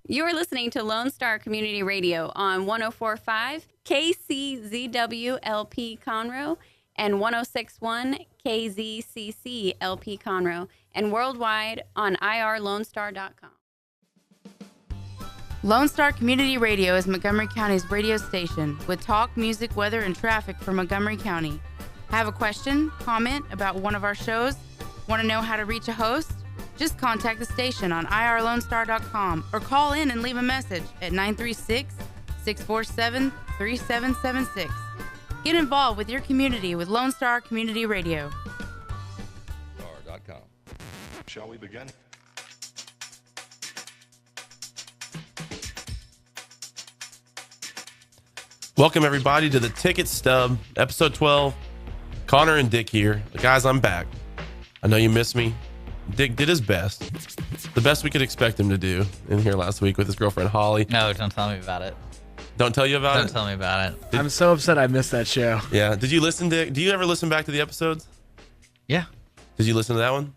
You're listening to Lone Star Community Radio on 104.5 KCZWLP Conroe and 106.1 KZCC-LP Conroe and worldwide on irlonestar.com. Lone Star Community Radio is Montgomery County's radio station with talk, music, weather, and traffic for Montgomery County. Have a question, comment about one of our shows? Want to know how to reach a host? Just contact the station on irlonestar.com or call in and leave a message at 936-647-3776. Get involved with your community with Lone Star Community Radio. Star.com. Shall we begin? Welcome, everybody, to the Ticket Stub, episode 12. Connor and Dick here. Guys, I'm back. I know you miss me. Dick did his best. The best we could expect him to do in here last week with his girlfriend, Holly. No, don't tell me about it. Don't tell you about it? Don't tell me about it. I'm so upset I missed that show. Yeah. Did you listen, Dick? Do you ever listen back to the episodes? Yeah. Did you listen to that one?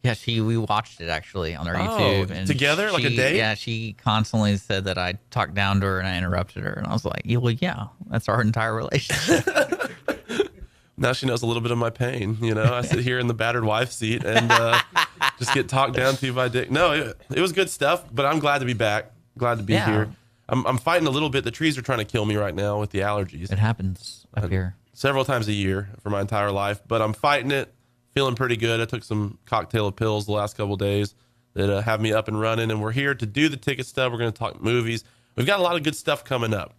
Yeah, we watched it actually on our YouTube. And together? Like a date? Yeah, she constantly said that I talked down to her and I interrupted her. And I was like, yeah, well, yeah, that's our entire relationship. Now she knows a little bit of my pain. You know, I sit here in the battered wife seat and just get talked down to by Dick. No, it was good stuff, but I'm glad to be back. Glad to be here. I'm fighting a little bit. The trees are trying to kill me right now with the allergies. It happens up here. Several times a year for my entire life, but I'm fighting it, feeling pretty good. I took some cocktail of pills the last couple of days that have me up and running, and we're here to do the ticket stub. We're going to talk movies. We've got a lot of good stuff coming up.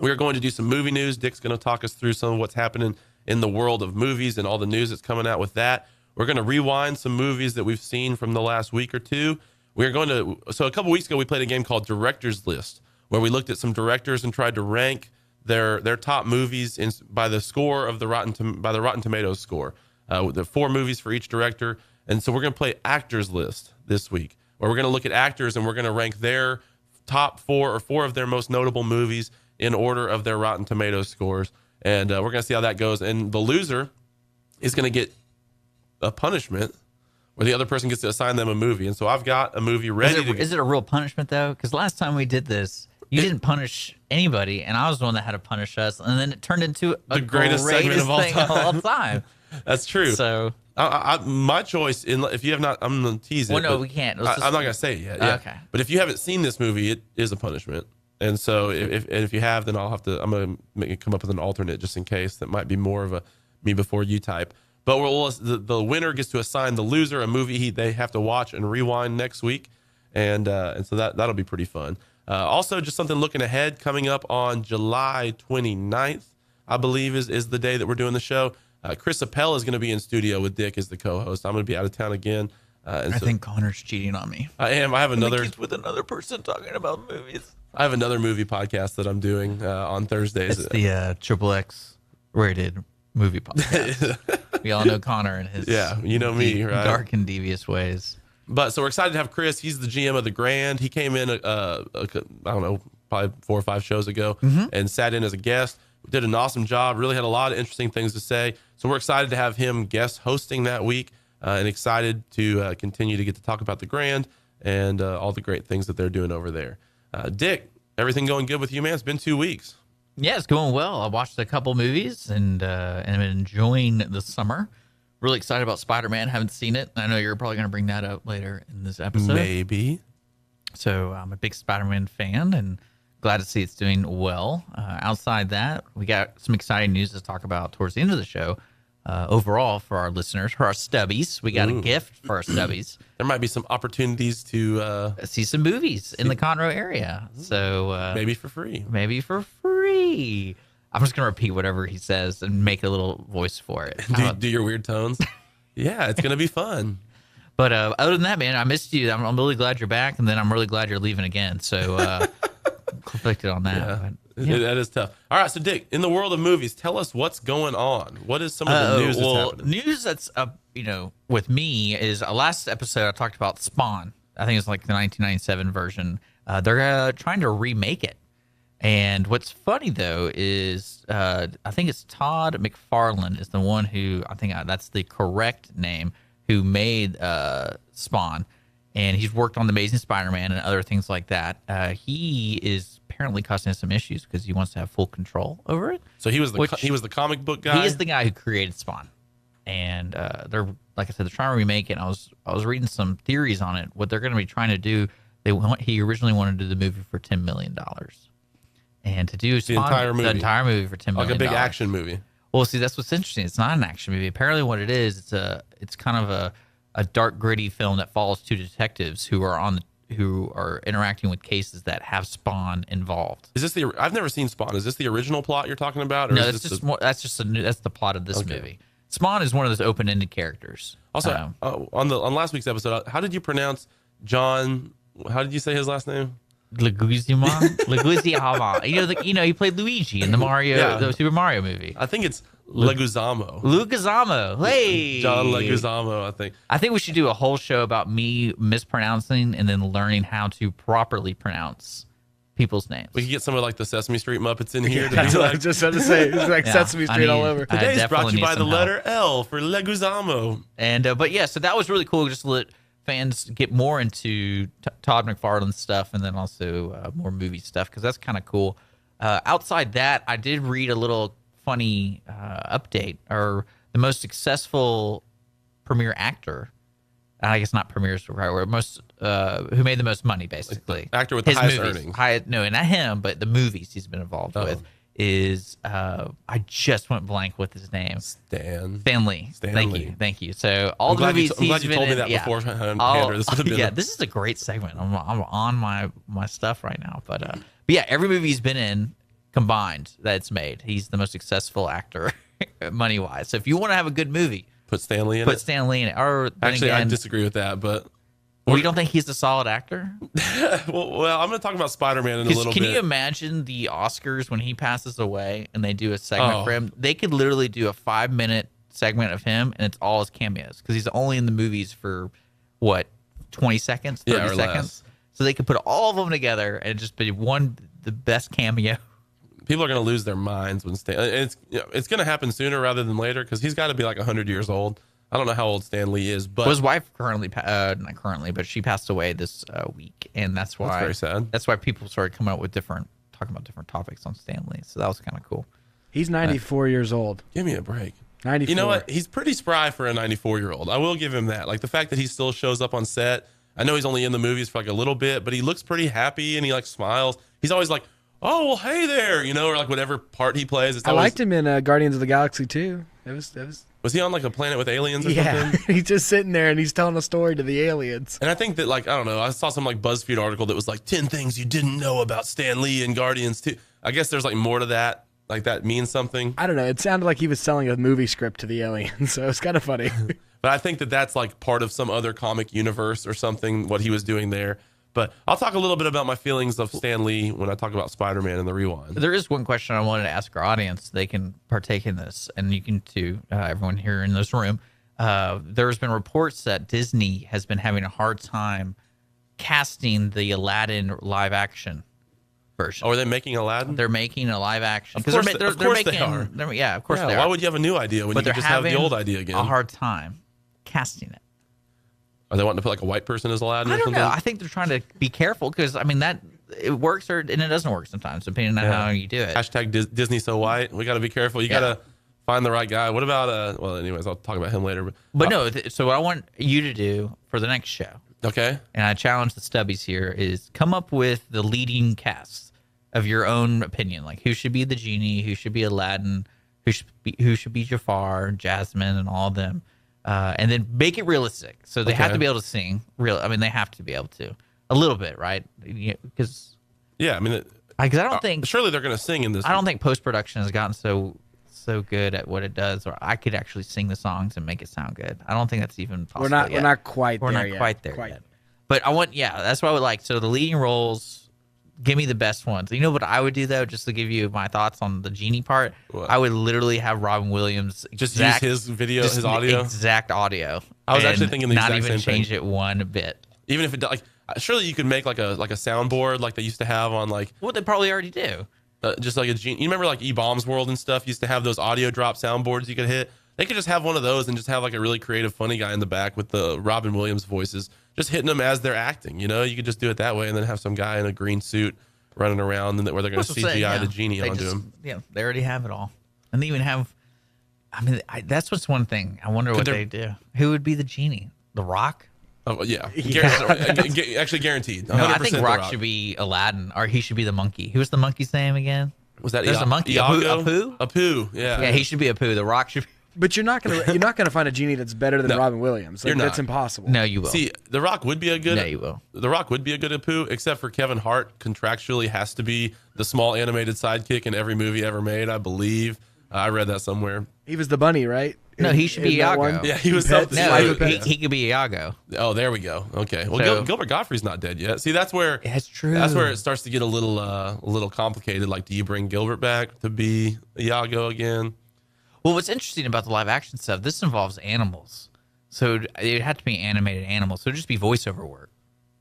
We're going to do some movie news. Dick's going to talk us through some of what's happening in the world of movies and all the news that's coming out with that. We're going to rewind some movies that we've seen from the last week or two. So a couple weeks ago, we played a game called Director's List, where we looked at some directors and tried to rank their top movies by the score of the Rotten Tomatoes score. The 4 movies for each director. And so we're going to play Actors List this week, where we're going to look at actors and we're going to rank their top 4 or 4 of their most notable movies in order of their Rotten Tomatoes scores. And we're going to see how that goes. And the loser is going to get a punishment where the other person gets to assign them a movie. And so I've got a movie ready. Is it a real punishment, though? Because last time we did this, you didn't punish anybody, and I was the one that had to punish us. And then it turned into the greatest segment of all time. That's true. So my choice, if you have not, I'm going to tease it. Well, no, we can't. I'm not going to say it yet. Yeah. Okay. But if you haven't seen this movie, it is a punishment. And so if you have, then I'm going to make it come up with an alternate just in case. That might be more of a me before you type. But the winner gets to assign the loser a movie they have to watch and rewind next week. And so that'll be pretty fun. Also, just something looking ahead, coming up on July 29th, I believe is the day that we're doing the show. Chris Appel is going to be in studio with Dick as the co-host. I'm going to be out of town again. I think Connor's cheating on me. I am. I have another. He's with another person talking about movies. I have another movie podcast that I'm doing on Thursdays. It's the XXX rated movie podcast. We all know Connor and his you know me, right? Dark and devious ways. But so we're excited to have Chris. He's the GM of the Grand. He came in, I don't know, probably 4 or 5 shows ago and sat in as a guest. Did an awesome job. Really had a lot of interesting things to say. So we're excited to have him guest hosting that week and excited to continue to get to talk about the Grand and all the great things that they're doing over there. Dick, everything going good with you, man? It's been 2 weeks. Yeah, it's going well. I watched a couple movies and I'm enjoying the summer. Really excited about Spider-Man. Haven't seen it. I know you're probably going to bring that up later in this episode. Maybe. So I'm a big Spider-Man fan and glad to see it's doing well. Outside that, we got some exciting news to talk about towards the end of the show. Overall, for our listeners, for our stubbies, we got a gift for our stubbies. There might be some opportunities to see some movies in the Conroe area. So maybe for free. I'm just going to repeat whatever he says and make a little voice for it. Do your weird tones. Yeah, it's going to be fun. But other than that, man, I missed you. I'm really glad you're back, and then I'm really glad you're leaving again. So conflicted on that. Yeah. But, That is tough. All right, so Dick, in the world of movies, tell us what's going on. What is some of the news that's happening? News that's with me is last episode I talked about Spawn. I think it's like the 1997 version. They're trying to remake it. And what's funny though is I think it's Todd McFarlane is the one who, I think that's the correct name, who made Spawn. and he's worked on The Amazing Spider-Man and other things like that. He is apparently causing some issues because he wants to have full control over it. So he was the comic book guy. He is the guy who created Spawn, and they're like I said, they're trying to remake it. And I was reading some theories on it. What they're going to be trying to do, he originally wanted to do the movie for $10 million, and to do Spawn, the entire movie for $10 million, like a big action movie. Well, see, that's what's interesting. It's not an action movie. Apparently, what it is, it's kind of a dark, gritty film that follows two detectives who are interacting with cases that have Spawn involved. Is this I've never seen Spawn. Is this the original plot you're talking about? Or No, that's the plot of this movie. Spawn is one of those open-ended characters. Also, on last week's episode, how did you pronounce John? How did you say his last name? Leguizamo. He played Luigi in the Super Mario movie. I think it's Leguizamo. Leguizamo. Hey, John Leguizamo. I think. I think we should do a whole show about me mispronouncing and then learning how to properly pronounce people's names. We could get some of like the Sesame Street Muppets in here. That's what I was just about to say. It's like Sesame Street all over. Today's brought to you by the letter L for Leguizamo. And so that was really cool. Just to let fans get more into Todd McFarlane's stuff, and then also more movie stuff, because that's kind of cool. Outside that, I did read a little funny update, or the most successful premiere actor. I guess not premiere is the right word. Who made the most money, basically. Like the actor with the highest earnings. No, not him, but the movies he's been involved with is I just went blank with his name. Stanley. Thank you. So all the movies I'm glad you told me that beforehand. This is a great segment. I'm on my stuff right now, but yeah, every movie he's been in combined that it's made, he's the most successful actor money wise. So if you want to have a good movie, put Stanley in it. Or actually, I disagree with that, but. Well, you don't think he's a solid actor? well, I'm going to talk about Spider-Man in a little bit. Can you imagine the Oscars when he passes away and they do a segment for him? They could literally do a 5-minute segment of him, and it's all his cameos, because he's only in the movies for, 20 seconds, 30 seconds? Less. So they could put all of them together and just be the best cameo. People are going to lose their minds when it's going to happen sooner rather than later, because he's got to be like 100 years old. I don't know how old Stan Lee is, but his wife not currently, but she passed away this week, and that's very sad. That's why people started coming up with talking about different topics on Stan Lee. So that was kind of cool. He's 94 years old. Give me a break. 94. You know what? He's pretty spry for a 94-year-old. I will give him that. Like the fact that he still shows up on set. I know he's only in the movies for like a little bit, but he looks pretty happy and he like smiles. He's always like, "Oh, well, hey there," or like whatever part he plays. I liked him in Guardians of the Galaxy too. Was he on like a planet with aliens or something? He's just sitting there and he's telling a story to the aliens. And I think that, like, I don't know, I saw some like BuzzFeed article that was like 10 things you didn't know about Stan Lee and Guardians 2. I guess there's like more to that. Like that means something. I don't know. It sounded like he was selling a movie script to the aliens, so it's kind of funny. But I think that that's like part of some other comic universe or something, what he was doing there. But I'll talk a little bit about my feelings of Stan Lee when I talk about Spider-Man and the Rewind. There is one question I wanted to ask our audience. They can partake in this, and you can too, everyone here in this room. There's been reports that Disney has been having a hard time casting the Aladdin live action version. Oh, are they making Aladdin? They're making a live action. Of course, they are. Yeah, of course they are. Why would you have a new idea when you can just have the old idea again? A hard time casting it. Are they wanting to put like a white person as Aladdin? I don't or something? know. I think they're trying to be careful, because I mean that it works and it doesn't work sometimes, depending on how you do it. Hashtag Disney so white. We got to be careful. You got to find the right guy. What about well, anyways, I'll talk about him later. But no. So what I want you to do for the next show, okay? And I challenge the Stubbies here, is come up with the leading cast of your own opinion. Like who should be the genie, who should be Aladdin, who should be Jafar, Jasmine, and all of them. And then make it realistic. So they have to be able to sing. They have to be able to a little bit, right? Because I mean, because I don't think surely they're going to sing in this. I don't think post production has gotten so good at what it does, or I could actually sing the songs and make it sound good. I don't think that's even possible. We're not quite there yet. But I want, that's what I would like. So the leading roles. Give me the best ones. You know what I would do, though, just to give you my thoughts on the genie part? What? I would literally have Robin Williams just use his video, his audio? Exact audio. I was actually thinking the exact same thing. Not even change it one bit. Even if it, like, surely you could make like a soundboard like they used to have on like... Well, they probably already do. Just like a genie. You remember like E-Bombs World and stuff used to have those audio drop soundboards you could hit? They could just have one of those and just have like a really creative, funny guy in the back with the Robin Williams voices, just hitting them as they're acting. You know, you could just do it that way, and then have some guy in a green suit running around, and where they're going to CGI the genie onto him. Yeah, they already have it all, and they even have. I mean, that's what's one thing. I wonder what they do. Who would be the genie? The Rock? Oh yeah, actually guaranteed. No, I think Rock should be Aladdin, or he should be the monkey. Who was the monkey's name again? Was that There's a monkey? Apu? Apu, yeah. Yeah, he should be Apu. The Rock should be. But you're not gonna find a genie that's better than Robin Williams. Like, that's impossible. No, you will. See, The Rock would be a good. No, you will. The Rock would be a good Apu, except for Kevin Hart contractually has to be the small animated sidekick in every movie ever made. I believe I read that somewhere. He was the bunny, right? No, he should be Iago. Yeah, he was something. No, he could be Iago. Oh, there we go. Okay. Well, Gilbert Gottfried's not dead yet. See, that's where that's true. That's where it starts to get a little complicated. Like, do you bring Gilbert back to be Iago again? Well, what's interesting about the live action stuff, this involves animals. So it would have to be animated animals. So it'd just be voiceover work,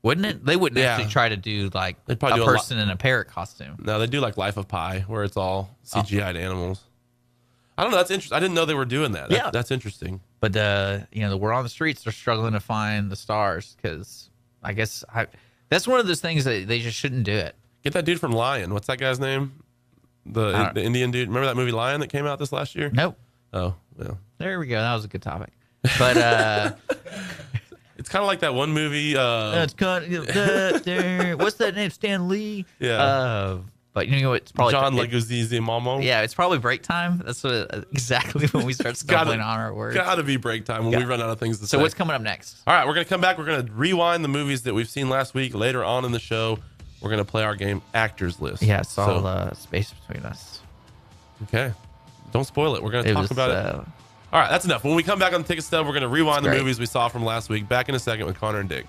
wouldn't it? They wouldn't actually try to do like a person in a parrot costume. No, they do like Life of Pi, where it's all CGI'd animals. I don't know. That's interesting. I didn't know they were doing that. That's interesting. But the word on the streets, they're struggling to find the stars because I guess that's one of those things that they just shouldn't do it. Get that dude from Lion. What's that guy's name? The Indian dude. Remember that movie Lion that came out this last year? Nope. Oh, well. There we go. That was a good topic. But it's kind of like that one movie. That's kind of, what's that name? Stan Lee. Yeah. But you know, it's probably John Leguizamo. Momo. Yeah, it's probably break time. That's exactly when we start stumbling on our words. Gotta be break time when we run out of things to say. So what's coming up next? All right, we're gonna come back. We're gonna rewind the movies that we've seen last week. Later on in the show, we're gonna play our game Actors List. Yeah, it's all space between us. Okay, don't spoil it. We're gonna talk about it. All right, that's enough. When we come back on the Ticket Stub, we're gonna rewind the movies we saw from last week. Back in a second with Connor and Dick.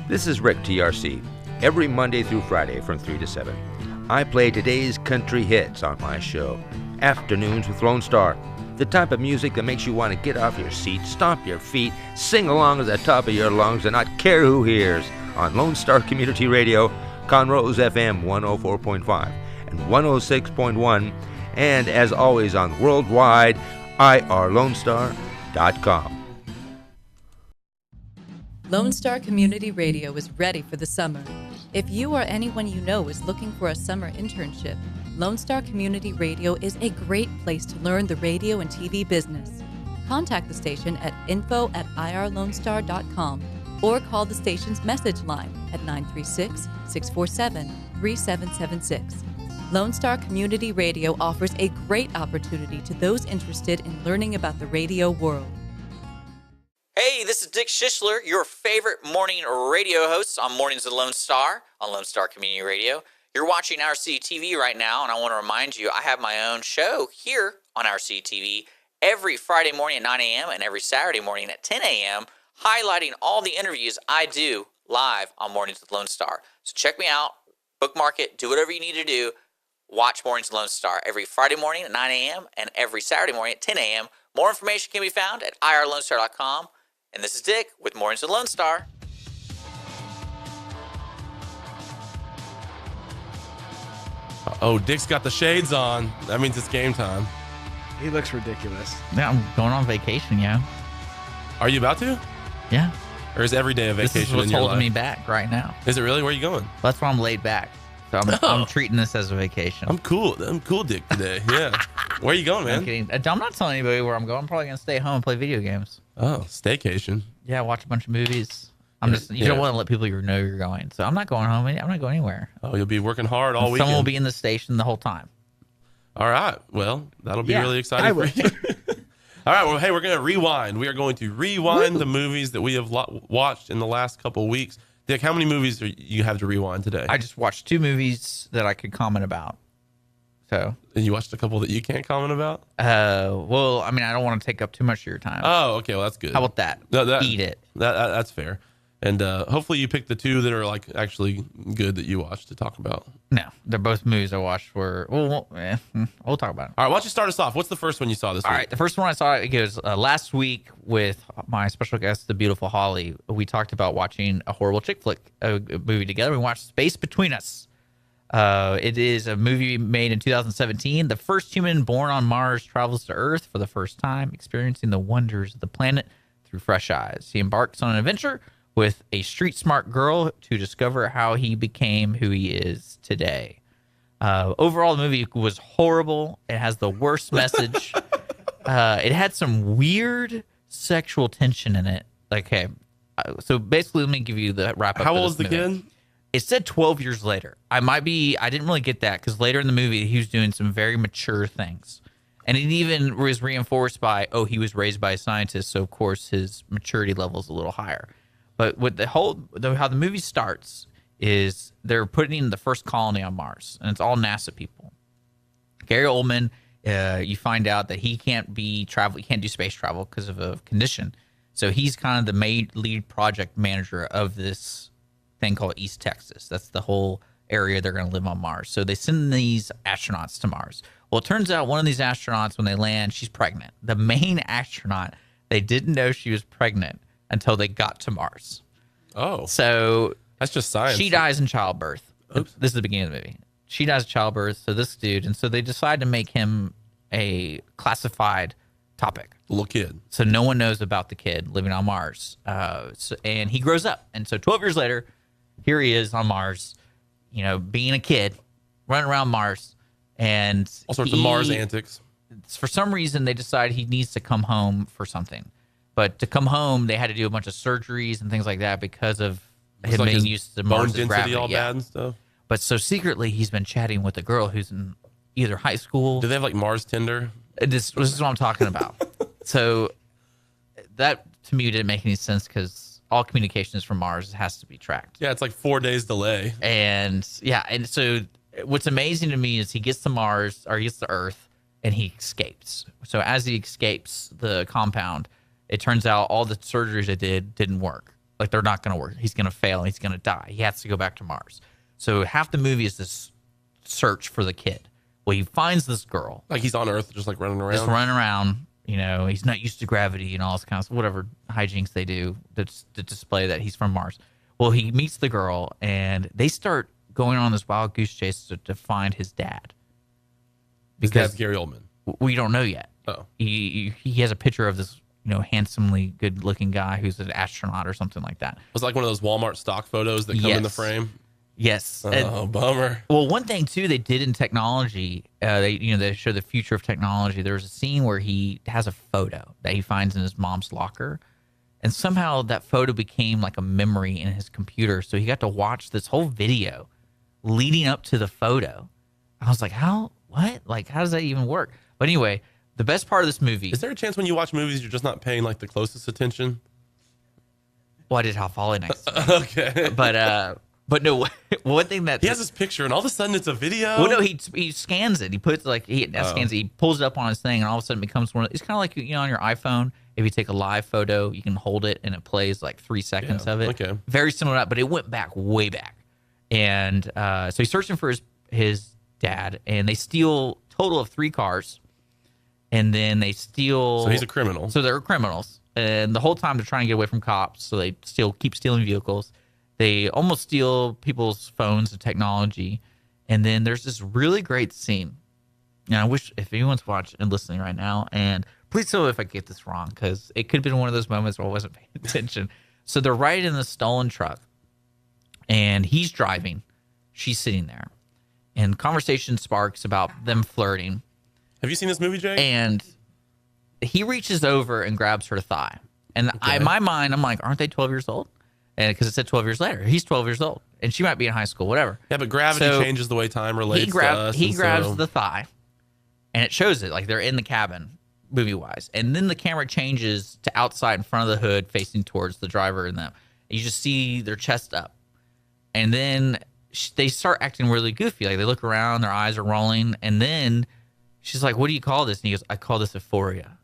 This is Rick TRC. Every Monday through Friday from 3 to 7, I play today's country hits on my show, Afternoons with Lone Star. The type of music that makes you want to get off your seat, stomp your feet, sing along at the top of your lungs, and not care who hears. On Lone Star Community Radio, Conroe's FM 104.5 and 106.1, and as always on worldwide, irlonestar.com. Lone Star Community Radio is ready for the summer. If you or anyone you know is looking for a summer internship, Lone Star Community Radio is a great place to learn the radio and TV business. Contact the station at info@irlonestar.com or call the station's message line at 936-647-3776. Lone Star Community Radio offers a great opportunity to those interested in learning about the radio world. Hey, this is Dick Schishler, your favorite morning radio host on Mornings with Lone Star on Lone Star Community Radio. You're watching RCTV right now, and I want to remind you I have my own show here on RCTV every Friday morning at 9 a.m. and every Saturday morning at 10 a.m., highlighting all the interviews I do live on Mornings with Lone Star. So check me out, bookmark it, do whatever you need to do. Watch Mornings with Lone Star every Friday morning at 9 a.m. and every Saturday morning at 10 a.m. More information can be found at irlonestar.com. And this is Dick with Mornings with Lone Star. Oh, Dick's got the shades on. That means it's game time. He looks ridiculous. Yeah, I'm going on vacation, yeah. Are you about to? Yeah. Or is every day a vacation this is what's in your holding life? me back right now. Is it really? Where are you going? That's why I'm laid back. So I'm treating this as a vacation. I'm cool, Dick, today. Yeah. Where are you going, man? I'm kidding. I'm not telling anybody where I'm going. I'm probably going to stay home and play video games. Oh, staycation. Yeah, watch a bunch of movies. You don't want to let people know you're going. So I'm not going home. I'm not going anywhere. Oh, you'll be working hard all weekend. Someone will be in the station the whole time. All right. Well, that'll be really exciting for you. All right. Well, hey, we're going to rewind. We are going to rewind the movies that we have watched in the last couple of weeks. Dick, how many movies you have to rewind today? I just watched 2 movies that I could comment about. So. And you watched a couple that you can't comment about? Well, I mean, I don't want to take up too much of your time. Oh, okay. Well, that's good. How about that? Eat it. That's fair. And hopefully you pick the two that are like actually good that you watched to talk about. No, they're both movies I watched. We'll talk about it. All right, why don't you start us off? What's the first one you saw this week? All right, the first one I saw, it goes last week with my special guest, the beautiful Holly. We talked about watching a horrible chick flick movie together. We watched Space Between Us. It is a movie made in 2017. The first human born on Mars travels to Earth for the first time, experiencing the wonders of the planet through fresh eyes. He embarks on an adventure with a street-smart girl to discover how he became who he is today. Overall, the movie was horrible. It has the worst message. It had some weird sexual tension in it. So basically, let me give you the wrap-up. How old is the kid? It said 12 years later. I didn't really get that because later in the movie, he was doing some very mature things. And it even was reinforced by, he was raised by a scientist, so of course his maturity level is a little higher. But with how the movie starts is they're putting the first colony on Mars, and it's all NASA people. Gary Oldman, you find out that he can't do space travel because of a condition. So he's kind of the lead project manager of this thing called East Texas. That's the whole area they're going to live on Mars. So they send these astronauts to Mars. Well, it turns out one of these astronauts, when they land, she's pregnant. The main astronaut, they didn't know she was pregnant until they got to Mars. Oh. So that's just science. She dies in childbirth. Oops. This is the beginning of the movie. She dies in childbirth, so this dude, and so they decide to make him a classified topic. Little kid. So no one knows about the kid living on Mars. And he grows up. And so 12 years later, here he is on Mars, being a kid, running around Mars. And all sorts of Mars antics. For some reason, they decide he needs to come home for something. But to come home, they had to do a bunch of surgeries and things like that because of him being used to Mars' density gravity. All bad and stuff. But so secretly, he's been chatting with a girl who's in either high school. Do they have like Mars Tinder? This is what I'm talking about. So that to me didn't make any sense because all communications from Mars has to be tracked. Yeah, it's like 4 days delay. And so what's amazing to me is he gets to Mars, or he gets to Earth, and he escapes. So as he escapes the compound, it turns out all the surgeries they didn't work. Like, they're not going to work. He's going to fail, and he's going to die. He has to go back to Mars. So half the movie is this search for the kid. Well, he finds this girl. Like, he's on Earth just like running around? Just running around. He's not used to gravity and all this kind of whatever hijinks they do to display that he's from Mars. Well, he meets the girl, and they start going on this wild goose chase to find his dad. His dad's Gary Oldman. We don't know yet. Oh. He has a picture of this handsomely good-looking guy who's an astronaut or something like that. Was it like one of those Walmart stock photos that come in the frame? Yes. Oh, bummer. Well, one thing too they did in technology, they show the future of technology. There was a scene where he has a photo that he finds in his mom's locker, and somehow that photo became like a memory in his computer. So he got to watch this whole video leading up to the photo. I was like, how? What? Like, how does that even work? But anyway, the best part of this movie. Is there a chance when you watch movies you're just not paying like the closest attention? Well, I did have Folly next to me. Okay. But no, one thing that he has this picture, and all of a sudden it's a video. Well, no, he scans it. He puts scans it. He pulls it up on his thing, and all of a sudden it becomes one. It's kind of like on your iPhone. If you take a live photo, you can hold it, and it plays like 3 seconds of it. Okay. Very similar to that, but it went back way back. And so he's searching for his dad, and they steal a total of 3 cars, and then they steal. So he's a criminal. So they're criminals, and the whole time they're trying to get away from cops. So they keep stealing vehicles. They almost steal people's phones and technology. And then there's this really great scene. And I wish if anyone's watching and listening right now, and please tell me if I get this wrong, because it could have been one of those moments where I wasn't paying attention. So they're right in the stolen truck, and he's driving. She's sitting there. And conversation sparks about them flirting. Have you seen this movie, Jake? And he reaches over and grabs her thigh. And in my mind, I'm like, aren't they 12 years old? And because it said 12 years later, he's 12 years old, and she might be in high school, whatever. Yeah, but gravity changes the way time relates to us. He grabs the thigh, and it shows it like they're in the cabin, movie wise. And then the camera changes to outside in front of the hood, facing towards the driver and them. And you just see their chest up, and then they start acting really goofy. Like they look around, their eyes are rolling, and then she's like, "What do you call this?" And he goes, "I call this euphoria."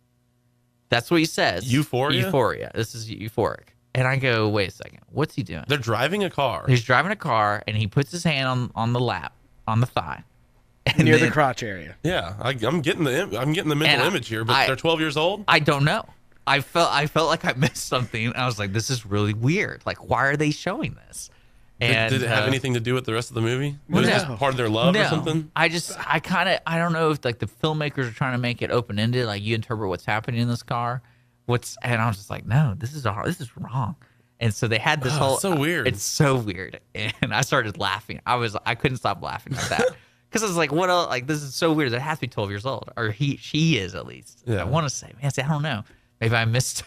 That's what he says. Euphoria. Euphoria. This is euphoric. And I go, wait a second, what's he doing? They're driving a car. He's driving a car, and he puts his hand on the lap, on the thigh. And Near the crotch area. Yeah, I'm getting the mental image here, but they're 12 years old. I don't know. I felt like I missed something. I was like, this is really weird. Like, why are they showing this? And did it have anything to do with the rest of the movie? Was it just part of their love or something? I don't know if like the filmmakers are trying to make it open ended, like you interpret what's happening in this car. And I was just like, no, this is wrong. And so they had this whole so weird. It's so weird, and I started laughing. I couldn't stop laughing at that because I was like, what else? Like, this is so weird. It has to be 12 years old, or she is at least. Yeah. I want to say, man, I don't know. Maybe I missed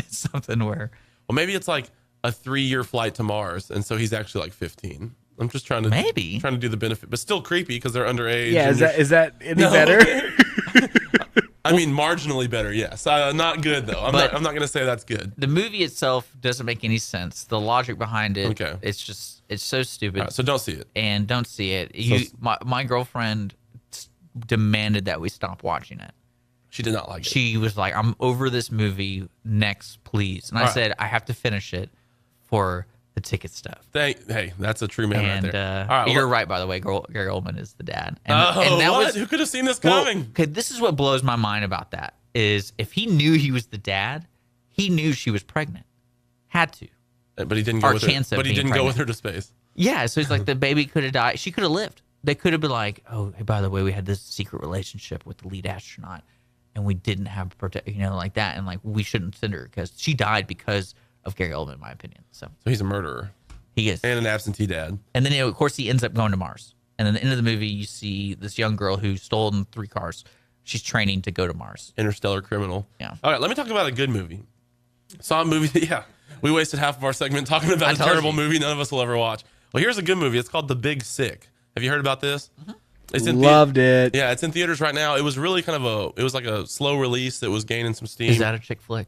something where. Well, maybe it's like a 3-year flight to Mars, and so he's actually like 15. I'm just trying to do the benefit, but still creepy because they're underage. Yeah, is that any better? I mean, marginally better, yes. Not good though. I'm not going to say that's good. The movie itself doesn't make any sense. The logic behind it, it's so stupid. Right, so don't see it. And don't see it. My girlfriend demanded that we stop watching it. She did not like it. She was like, "I'm over this movie. Next, please." And I said, "I have to finish it for the Ticket Stub." Hey, that's a true man right there. All right, you're right, by the way. Gary Oldman is the dad. And what? Who could have seen this coming? Okay, this is what blows my mind about that is if he knew he was the dad, he knew she was pregnant. Had to. But he didn't go with her. But he didn't go with her to space. Yeah, so it's like the baby could have died. She could have lived. They could have been like, "Oh, hey, by the way, we had this secret relationship with the lead astronaut, and we didn't have like that, and like we shouldn't send her because she died because of Gary Oldman, in my opinion." So he's a murderer. He is, and an absentee dad. And then of course he ends up going to Mars. And then at the end of the movie, you see this young girl who's stolen 3 cars. She's training to go to Mars. Interstellar criminal. Yeah. All right, let me talk about a good movie. Saw a movie. Yeah, we wasted half of our segment talking about a terrible movie none of us will ever watch. Well, here's a good movie. It's called The Big Sick. Have you heard about this? Mm-hmm. Loved it. Yeah, it's in theaters right now. It was really it was like a slow release that was gaining some steam. Is that a chick flick?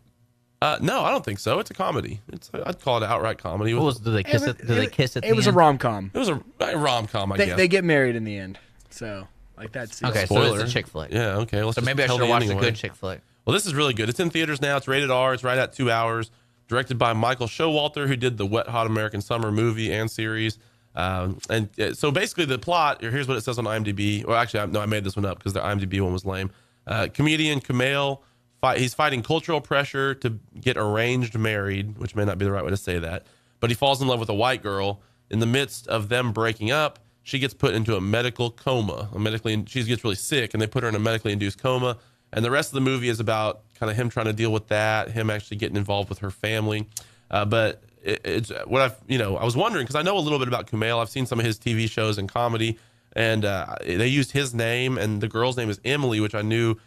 No, I don't think so. It's a comedy. I'd call it outright comedy. Do they kiss it? Do they kiss it? It was a rom-com. It was a rom-com, I guess. They get married in the end. So, like that's okay. Spoiler. So it's a chick flick. Yeah. Okay. So maybe I should watch a good chick flick. Well, this is really good. It's in theaters now. It's rated R. It's right at 2 hours. Directed by Michael Showalter, who did the Wet Hot American Summer movie and series. So basically, the plot. Here's what it says on IMDb. Well, actually, I made this one up because the IMDb one was lame. Comedian Kumail. He's fighting cultural pressure to get arranged married, which may not be the right way to say that, but he falls in love with a white girl. In the midst of them breaking up, she gets put into a medical coma. She gets really sick, and they put her in a medically induced coma. And the rest of the movie is about kind of him trying to deal with that, him actually getting involved with her family. But it's what I was wondering because I know a little bit about Kumail. I've seen some of his TV shows and comedy, and they used his name, and the girl's name is Emily, which I knew.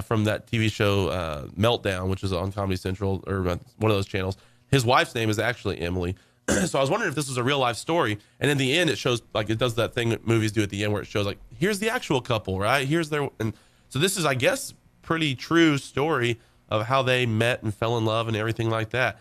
From that TV show Meltdown, which is on Comedy Central or one of those channels. His wife's name is actually Emily. So I was wondering if this was a real life story. And in the end, it shows like it does that thing that movies do at the end where it shows like, here's the actual couple, right? And so this is, I guess, pretty true story of how they met and fell in love and everything like that.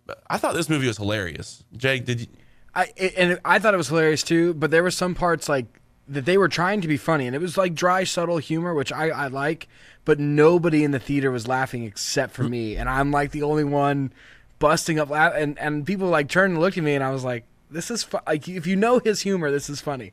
But I thought this movie was hilarious. Jake, did you? I thought it was hilarious too, but there were some parts like that they were trying to be funny, and it was like dry, subtle humor, which I like, but nobody in the theater was laughing except for me, and I'm like the only one busting up and people like turned and looked at me, and I was like, this is like if you know his humor, this is funny.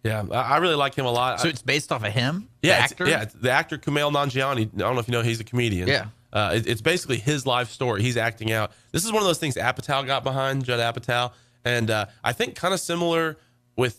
Yeah, I really like him a lot. So it's based off of him? Yeah, the actor? It's the actor Kumail Nanjiani. I don't know if you know, he's a comedian. Yeah. It's basically his life story. He's acting out. This is one of those things Apatow got behind, Judd Apatow, and I think kind of similar with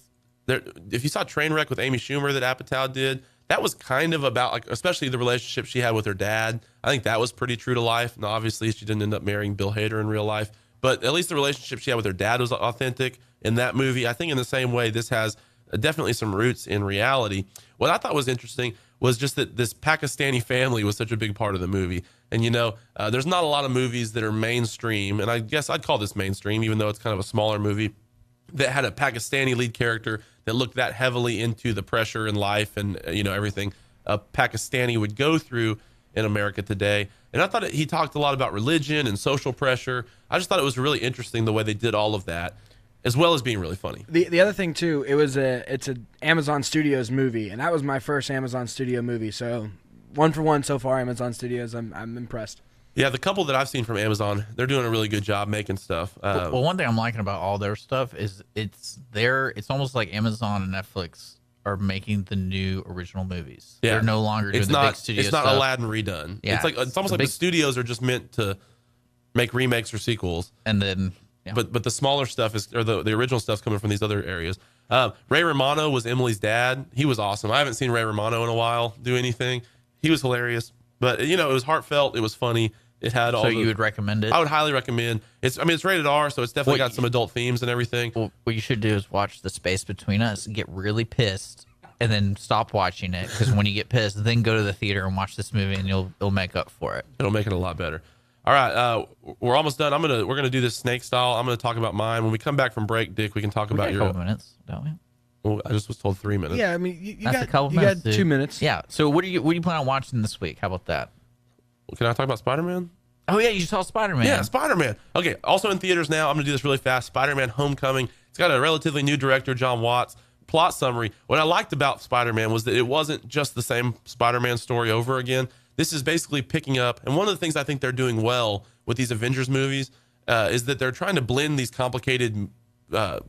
if you saw Trainwreck with Amy Schumer that Apatow did, that was kind of about like, especially the relationship she had with her dad. I think that was pretty true to life. Now, obviously, she didn't end up marrying Bill Hader in real life, but at least the relationship she had with her dad was authentic in that movie. I think in the same way, this has definitely some roots in reality. What I thought was interesting was just that this Pakistani family was such a big part of the movie. And, there's not a lot of movies that are mainstream, and I guess I'd call this mainstream, even though it's kind of a smaller movie, that had a Pakistani lead character that looked that heavily into the pressure in life and, everything a Pakistani would go through in America today. And I thought he talked a lot about religion and social pressure. I just thought it was really interesting the way they did all of that, as well as being really funny. The other thing, too, it's an Amazon Studios movie, and that was my first Amazon Studio movie. So 1 for 1 so far, Amazon Studios. I'm impressed. Yeah, the couple that I've seen from Amazon, they're doing a really good job making stuff. Well, one thing I'm liking about all their stuff is it's almost like Amazon and Netflix are making the new original movies. Yeah. They're no longer doing the big studio It's not stuff. Aladdin redone. Yeah, It's almost like the studios are just meant to make remakes or sequels. And then, yeah. But the smaller stuff the original stuff's coming from these other areas. Ray Romano was Emily's dad. He was awesome. I haven't seen Ray Romano in a while do anything. He was hilarious, but it was heartfelt. It was funny. It had all. So you would recommend it? I would highly recommend. It's rated R, so it's definitely got some adult themes and everything. Well, what you should do is watch The Space Between Us, get really pissed, and then stop watching it. Because when you get pissed, then go to the theater and watch this movie, and it'll make up for it. It'll make it a lot better. All right, we're almost done. We're gonna do this snake style. I'm gonna talk about mine. When we come back from break, Dick, we can talk about a your. couple minutes, don't we? Well, I just was told 3 minutes. Yeah, I mean, you That's got a couple you minutes, got dude. 2 minutes. Yeah. So what do you plan on watching this week? How about that? Can I talk about Spider-Man? Oh yeah, you saw Spider-Man. Yeah, Spider-Man. Okay, also in theaters now. I'm going to do this really fast. Spider-Man Homecoming. It's got a relatively new director, John Watts. Plot summary. What I liked about Spider-Man was that it wasn't just the same Spider-Man story over again. This is basically picking up, and one of the things I think they're doing well with these Avengers movies is that they're trying to blend these complicated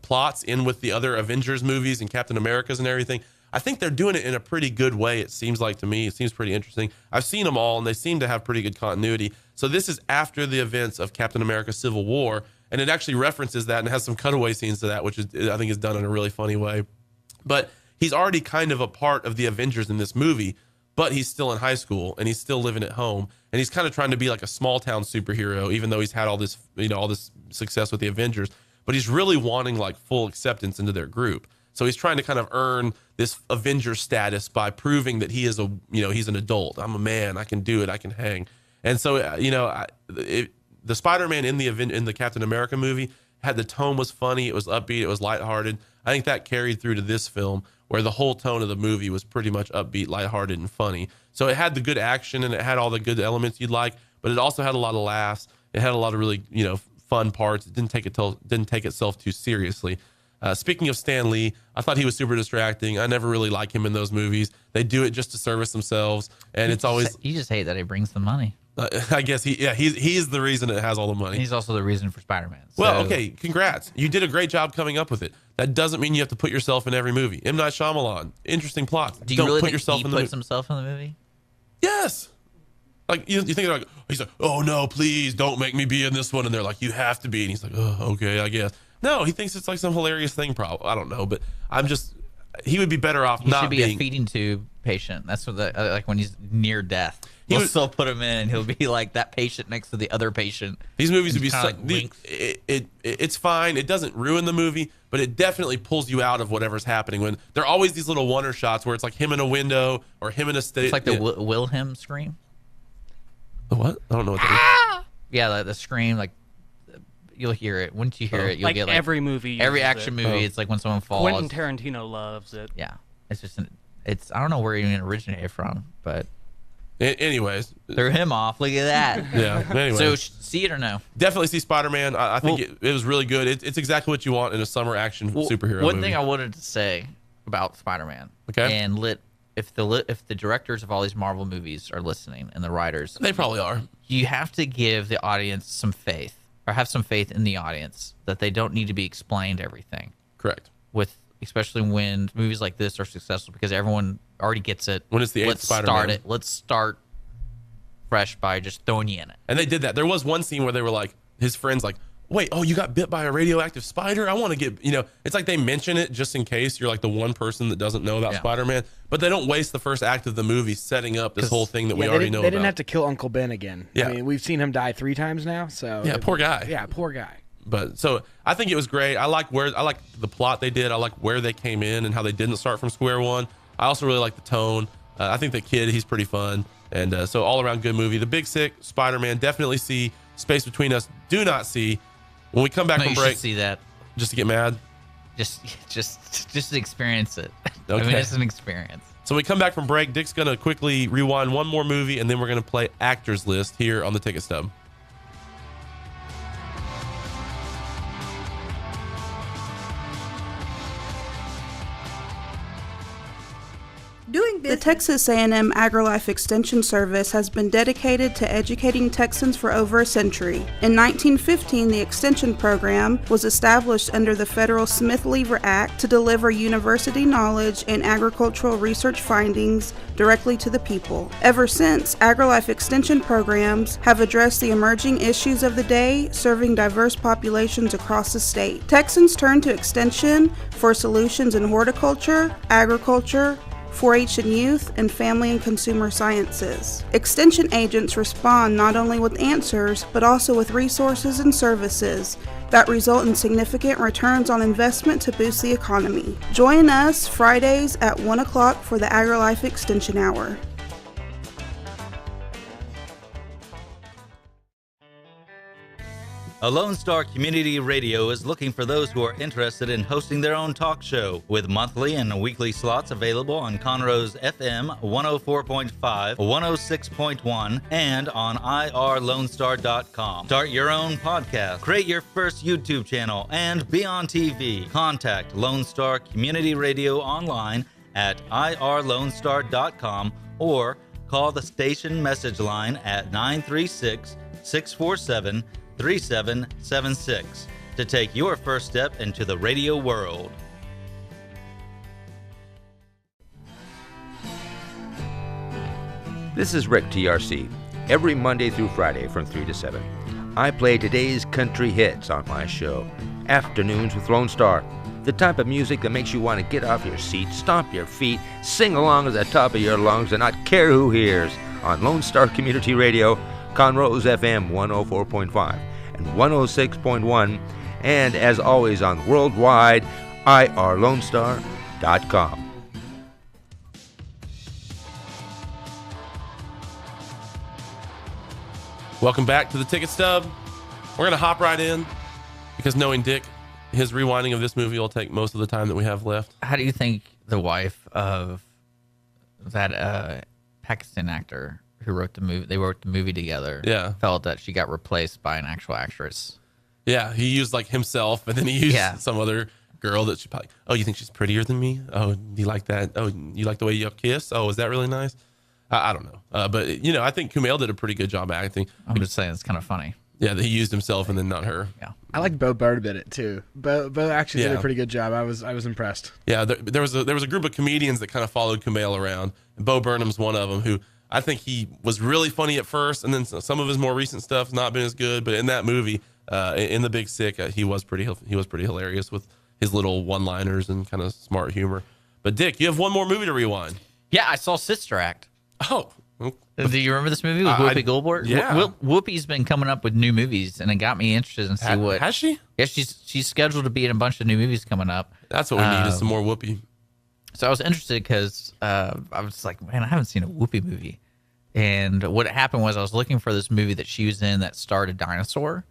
plots in with the other Avengers movies and Captain America's and everything. I think they're doing it in a pretty good way. It seems like to me. It seems pretty interesting. I've seen them all, and they seem to have pretty good continuity. So this is after the events of Captain America: Civil War, and it actually references that and has some cutaway scenes to that, which I think is done in a really funny way. But he's already kind of a part of the Avengers in this movie, but he's still in high school and he's still living at home, and he's kind of trying to be like a small town superhero, even though he's had all this success with the Avengers. But he's really wanting like full acceptance into their group. So he's trying to kind of earn this Avenger status by proving that he is he's an adult. I'm a man. I can do it. I can hang. And so, the Spider-Man in the Captain America movie the tone was funny. It was upbeat. It was lighthearted. I think that carried through to this film, where the whole tone of the movie was pretty much upbeat, lighthearted, and funny. So it had the good action and it had all the good elements you'd like, but it also had a lot of laughs. It had a lot of really, fun parts. It didn't take itself too seriously. Speaking of Stan Lee, I thought he was super distracting. I never really like him in those movies. They do it just to service themselves, and it's always. You just hate that he brings the money. I guess he's the reason it has all the money. He's also the reason for Spider-Man. So. Well, okay, congrats. You did a great job coming up with it. That doesn't mean you have to put yourself in every movie. M. Night Shyamalan, interesting plots. Do you Don't really put think yourself he in the puts himself in the movie? Yes. Like you think they're like, he's like, oh no, please don't make me be in this one, and they're like, you have to be, and he's like, oh okay, I guess. No, he thinks it's like some hilarious thing. Probably, I don't know, but he would be better off not being. He should be a feeding tube patient. That's what like when he's near death. He'll still put him in, and he'll be like that patient next to the other patient. These movies would be so, like it's fine. It doesn't ruin the movie, but it definitely pulls you out of whatever's happening. When there are always these little wonder shots where it's like him in a window or him in a state. It's like the Wilhelm scream. The what? I don't know what that is. Yeah, the scream. Like you'll hear it. Once you hear it, you'll like get like every movie. Every action movie, it's like when someone falls. Quentin Tarantino loves it. Yeah, it's just I don't know where it even originated from, but. Anyways, threw him off. Look at that. Yeah. Anyway, so see it or no? Definitely see Spider-Man. I think it was really good. It's exactly what you want in a summer action superhero movie. One thing I wanted to say about Spider-Man. Okay. And if the directors of all these Marvel movies are listening and the writers, they probably are. You have to give the audience some faith, or have some faith in the audience that they don't need to be explained everything. Correct. Especially when movies like this are successful, because everyone already gets it. When it's the 8th Spider-Man. Let's start fresh by just throwing you in it. And they did that. There was one scene where they were like, his friends like, wait, oh, you got bit by a radioactive spider? I want to get, it's like they mention it just in case you're like the one person that doesn't know about Spider-Man, but they don't waste the first act of the movie setting up this whole thing that we already know about. They didn't have to kill Uncle Ben again. Yeah. I mean, we've seen him die 3 times now, so. Yeah, poor guy. Yeah, poor guy. But so I think it was great. I like the plot they did. I like where they came in and how they didn't start from square one. I also really like the tone. I think the kid, he's pretty fun. And so all around good movie. The Big Sick, Spider-Man, definitely see. Space Between Us, do not see. When we come back from break, should see that. Just to get mad. Just experience it. Okay. I mean, it's an experience. So we come back from break. Dick's gonna quickly rewind one more movie, and then we're gonna play Actors List here on the Ticket Stub. The Texas A&M AgriLife Extension Service has been dedicated to educating Texans for over a century. In 1915, the Extension Program was established under the federal Smith-Lever Act to deliver university knowledge and agricultural research findings directly to the people. Ever since, AgriLife Extension programs have addressed the emerging issues of the day, serving diverse populations across the state. Texans turn to Extension for solutions in horticulture, agriculture, 4-H and youth, and family and consumer sciences. Extension agents respond not only with answers, but also with resources and services that result in significant returns on investment to boost the economy. Join us Fridays at 1 o'clock for the AgriLife Extension Hour. A Lone Star Community Radio is looking for those who are interested in hosting their own talk show, with monthly and weekly slots available on Conroe's FM 104.5, 106.1, and on irlonestar.com. Start your own podcast, create your first YouTube channel, and be on TV. Contact Lone Star Community Radio online at irlonestar.com or call the station message line at 936-647-3776 to take your first step into the radio world. This is Rick, TRC. Every Monday through Friday from 3 to 7, I play today's country hits on my show, Afternoons with Lone Star. The type of music that makes you want to get off your seat, stomp your feet, sing along at the top of your lungs, and not care who hears, on Lone Star Community Radio, Conroe's FM 104.5 and 106.1, and as always on worldwide, irlonestar.com. Welcome back to the Ticket Stub. We're going to hop right in because knowing Dick, his rewinding of this movie will take most of the time that we have left. How do you think the wife of that Pakistan actor who wrote the movie, they wrote the movie together, felt that she got replaced by an actual actress? Yeah, he used like himself, and then he used some other girl that she probably, oh, you think she's prettier than me? Oh, do you like that? Oh, you like the way you kiss? Oh, is that really nice? I don't know. But, you know, I think Kumail did a pretty good job acting. I'm just saying it's kind of funny. Yeah, that he used himself and then not her. Yeah, I like Bo Burnham in it too. Bo actually did a pretty good job. I was impressed. Yeah, there was a group of comedians that kind of followed Kumail around, and Bo Burnham's one of them, who I think he was really funny at first, and then some of his more recent stuff's not been as good. But in that movie, in The Big Sick, he was pretty hilarious with his little one-liners and kind of smart humor. But Dick, you have one more movie to rewind. Yeah, I saw Sister Act. Oh. Do you remember this movie with Whoopi Goldberg? Yeah. Whoopi's been coming up with new movies, and it got me interested in see what. Has she? Yeah, she's scheduled to be in a bunch of new movies coming up. That's what we need is some more Whoopi. So I was interested because I was like, man, I haven't seen a Whoopi movie. And what happened was I was looking for this movie that she was in that starred a dinosaur.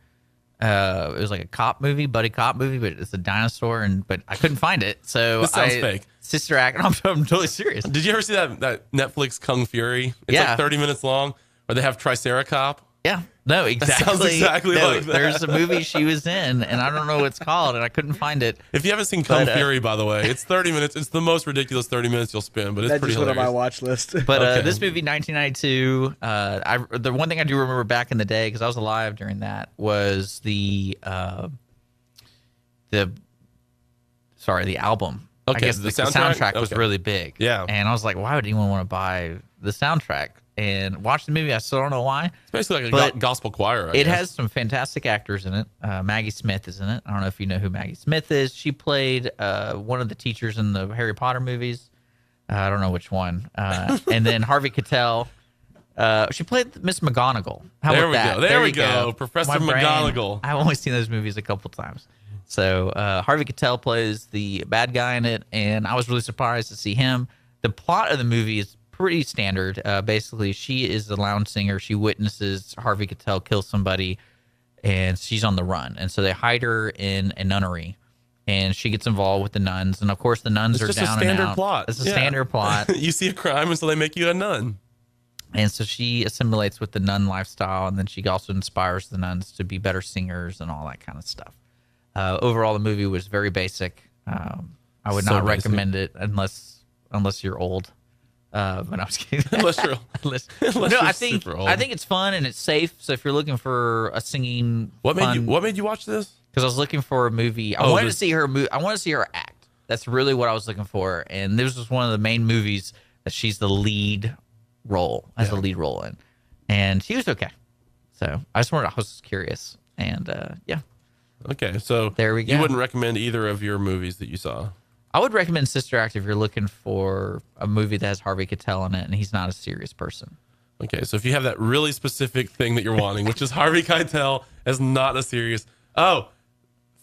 It was like a cop movie, buddy cop movie, but it's a dinosaur, but I couldn't find it. So this sounds fake. Sister Act, and I'm totally serious. Did you ever see that Netflix Kung Fury? It's like 30 minutes long, where they have Triceracop. Yeah, no, exactly. That sounds exactly like that. There's a movie she was in, and I don't know what it's called, and I couldn't find it. If you haven't seen Kung Fury, by the way, it's 30 minutes. It's the most ridiculous 30 minutes you'll spend, but it's pretty hilarious. That's just on my watch list. But this movie, 1992, the one thing I do remember back in the day, because I was alive during that, was the album. Okay, I guess the soundtrack was really big. Yeah. And I was like, why would anyone want to buy the soundtrack? And watch the movie. I still don't know why. It's basically like a gospel choir. It has some fantastic actors in it. Maggie Smith is in it. I don't know if you know who Maggie Smith is. She played one of the teachers in the Harry Potter movies. I don't know which one. And then Harvey Keitel. She played Miss McGonagall. There we go. Professor McGonagall. I've only seen those movies a couple times. So Harvey Keitel plays the bad guy in it, and I was really surprised to see him. The plot of the movie is pretty standard. Basically, she is a lounge singer. She witnesses Harvey Keitel kill somebody, and she's on the run. And so they hide her in a nunnery, and she gets involved with the nuns. And of course, the nuns are down and out. It's just a standard plot. It's a standard plot. You see a crime, and so they make you a nun. And so she assimilates with the nun lifestyle, and then she also inspires the nuns to be better singers and all that kind of stuff. Overall, the movie was very basic. I would not recommend it unless you're old. But I was kidding. Unless you're, Unless- unless no, you're I think super old. it's fun and it's safe. So if you're looking for a singing, What made you watch this? Because I was looking for a movie. I wanted to see her I want to see her act. That's really what I was looking for. And this was one of the main movies that she's the lead role, the lead role in. And she was okay. So I was curious. And yeah. Okay, so there we go. You wouldn't recommend either of your movies that you saw? I would recommend Sister Act if you're looking for a movie that has Harvey Keitel in it and he's not a serious person. Okay, so if you have that really specific thing that you're wanting, which is Harvey Keitel as not a serious... Oh,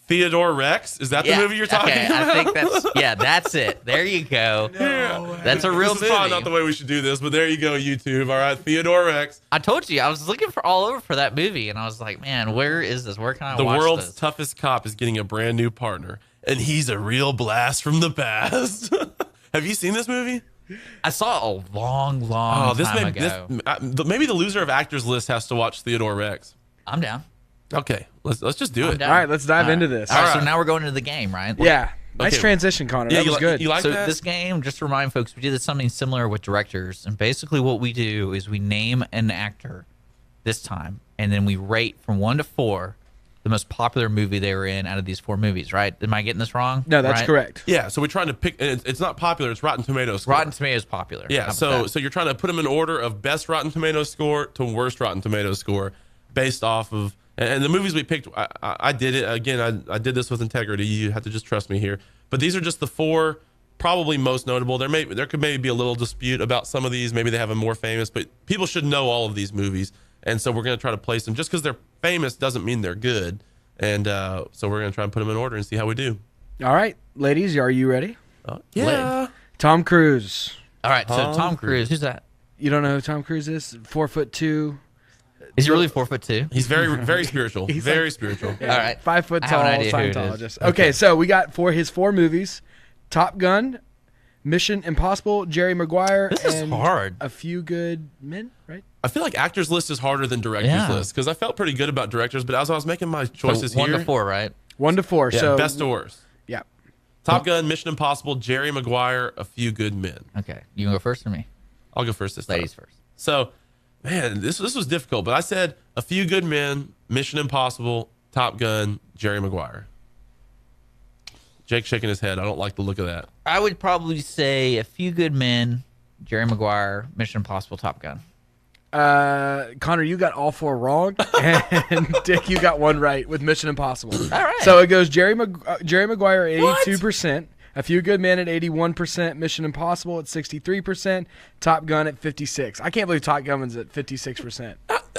Theodore Rex? Is that the movie you're talking about? I think that's it. There you go. That's a real This movie. is probably not the way we should do this, but there you go, YouTube. All right, Theodore Rex. I told you, I was looking for all over for that movie, and I was like, man, where is this? Where can I The watch world's this? toughest cop is getting a brand new partner, and he's a real blast from the past. Have you seen this movie? I saw a long time ago. Maybe the loser of Actors List has to watch Theodore Rex. I'm down. Okay, let's just do it. All right, let's dive into this. All right, so now we're going into the game, right? Yeah. Nice Okay. transition, Connor. That was good. You like So that? this game, just to remind folks, we did something similar with directors, and basically what we do is we name an actor this time, and then we rate from 1 to 4 the most popular movie they were in out of these 4 movies, right? Am I getting this wrong? No, that's Right? correct. Yeah, so we're trying to pick. And it's not popular. It's Rotten Tomatoes score. Rotten Tomatoes popular. How Yeah, about so that? so you're trying to put them in order of best Rotten Tomatoes score to worst Rotten Tomatoes score, based off of. And the movies we picked, I did it again. I did this with integrity. You have to just trust me here. But these are just the 4 probably most notable. There could maybe be a little dispute about some of these. Maybe they have a more famous, but people should know all of these movies. And so we're going to try to place them. Just because they're famous doesn't mean they're good. And so we're going to try and put them in order and see how we do. All right, ladies, are you ready? Yeah. Tom Cruise. All right, so Tom Cruise, who's that? You don't know who Tom Cruise is? 4'2". Is he really 4'2"? He's very spiritual. Very spiritual. All right. 5 foot I have tall an idea who it is. Scientologist. Okay, so we got his 4 movies: Top Gun, Mission Impossible, Jerry Maguire, This is and hard. A Few Good Men. Right? I feel like Actors List is harder than Directors Yeah. List because I felt pretty good about Directors, but as I was making my choices So 1 here, to 4, right? 1 to 4. yeah, So best to worst. Yeah. Top Gun, Mission Impossible, Jerry Maguire, A Few Good Men. Okay, you can go first or me? I'll go first this time. Ladies first. So, man, this was difficult, but I said A Few Good Men, Mission Impossible, Top Gun, Jerry Maguire. Jake's shaking his head. I don't like the look of that. I would probably say A Few Good Men, Jerry Maguire, Mission Impossible, Top Gun. Connor, you got all 4 wrong, and Dick, you got 1 right with Mission Impossible. All right. So it goes Jerry Maguire at 82%, A Few Good Men at 81%, Mission Impossible at 63%, Top Gun at 56%. I can't believe Top Gun was at 56%.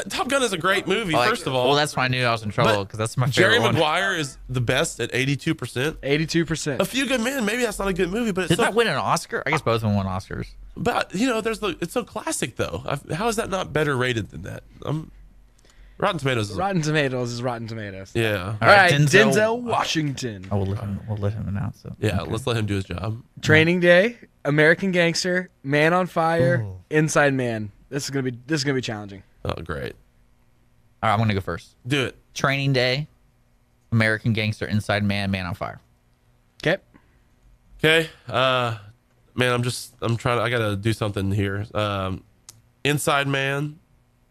Top Gun is a great movie, Like, first of all. well, that's why I knew I was in trouble because that's my favorite Jerry one. Maguire is the best at 82%. 82%. A Few Good Men, maybe that's not a good movie, but it's Did so, that win an Oscar? I guess both of them won Oscars. but it's so classic though. How is that not better rated than that? Rotten Tomatoes is Rotten Tomatoes is Rotten Tomatoes. yeah. All right, Denzel- Denzel Washington. Oh, we'll let him announce it. Yeah, Okay. let's let him do his job. Training Day, American Gangster, Man on Fire, Inside Man. This is gonna be challenging. Oh, great. All right, I'm gonna go first. Do it. Training Day, American Gangster, Inside Man, Man on Fire. Okay. Okay. Man, I'm trying to, I got to do something here. Inside Man,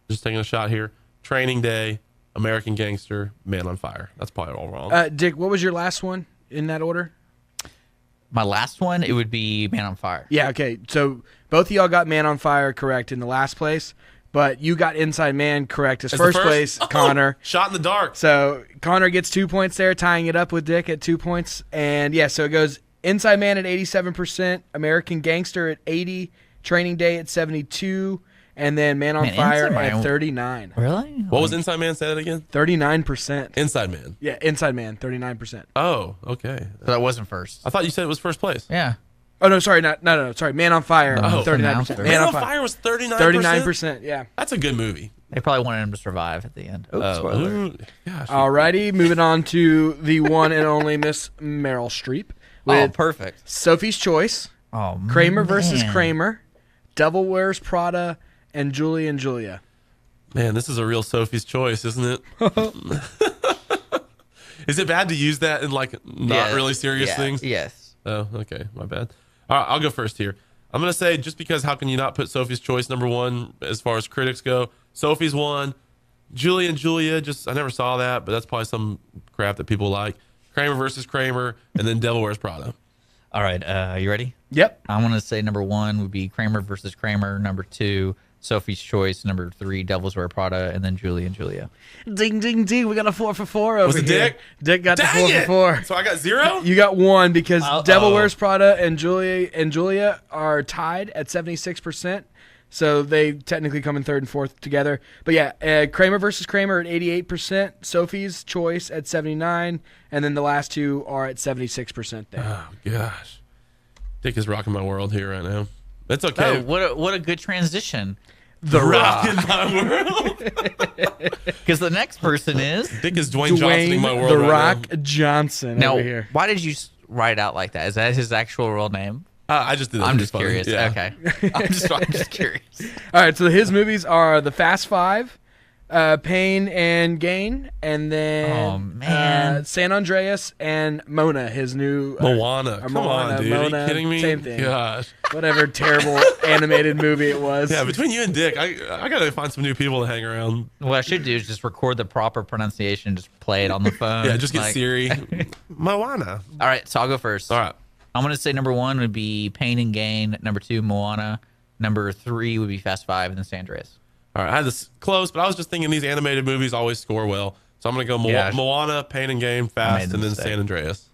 just taking a shot here. Training Day, American Gangster, Man on Fire. That's probably all wrong. Dick, what was your last one in that order? My last one, it would be Man on Fire. Yeah, okay. So both of y'all got Man on Fire correct in the last place, but you got Inside Man correct as As the first place, Oh, Connor. Shot in the dark. So Connor gets 2 points there, tying it up with Dick at 2 points. And yeah, so it goes Inside Man at 87%, American Gangster at 80%, Training Day at 72%, and then Man on Man, Fire Inside at Man- 39%. Really? What was Inside Man? Say that again. 39%. Inside Man. Yeah, Inside Man, 39%. Oh, okay. So that wasn't first. I thought you said it was first place. Yeah. Oh, no, sorry. No. Sorry. Man on Fire, Oh. 39%. Man on Fire was 39%. 39%, yeah. That's a good movie. They probably wanted him to survive at the end. Oh, spoiler. Ooh, gosh. Alrighty, moving on to the one and only Miss Meryl Streep with perfect. Sophie's Choice, Oh, Kramer versus man. Kramer, Devil Wears Prada, and Julie and Julia. Man, this is a real Sophie's Choice, isn't it? Is it bad to use that in like not Yeah, really serious yeah, things? Yes. Oh, okay. My bad. All right, I'll go first here. I'm going to say, just because how can you not put Sophie's Choice number one as far as critics go? Sophie's one. Julie and Julia, I never saw that, but that's probably some crap that people like. Kramer versus Kramer, and then Devil Wears Prada. All right, you ready? Yep. I want to say number 1 would be Kramer versus Kramer. Number 2, Sophie's Choice. Number 3, Devil's Wear Prada, and then Julie and Julia. Ding, ding, ding. We got a 4 for 4 over Was it here. Dick? Dick got Dang the 4 it! for 4. So I got 0? You got 1 because Uh-oh. Devil Wears Prada and Julia are tied at 76%. So they technically come in 3rd and 4th together. But yeah, Kramer versus Kramer at 88%, Sophie's Choice at 79%, and then the last 2 are at 76% there. Oh, gosh. Dick is rocking my world here right now. That's okay. Oh, what a good transition. The Rock. Rocking my world. Because the next person is... Dick is Dwayne Johnsoning my world The right Rock now. Johnson Now, over here. why did you write it out like that? Is that his actual real name? I just did that. I'm just funny. curious. Yeah. Okay. I'm just curious. All right, so his movies are The Fast Five, Pain and Gain, and then Oh, man. San Andreas and Mona, his new Moana. Come Moana, on, dude. Mona, Are you kidding me? same thing. Gosh. whatever terrible animated movie it was. Yeah, between you and Dick, I got to find some new people to hang around. What I should do is just record the proper pronunciation, just play it on the phone. Yeah, just get like- Siri. Moana. All right, so I'll go first. All right. I'm going to say number 1 would be Pain and Gain. Number 2, Moana. Number 3 would be Fast Five, and then San Andreas. All right. I had this close, but I was just thinking these animated movies always score well. So I'm going to go Yeah. Moana, Pain and Gain, I made Fast, the and then mistake. San Andreas.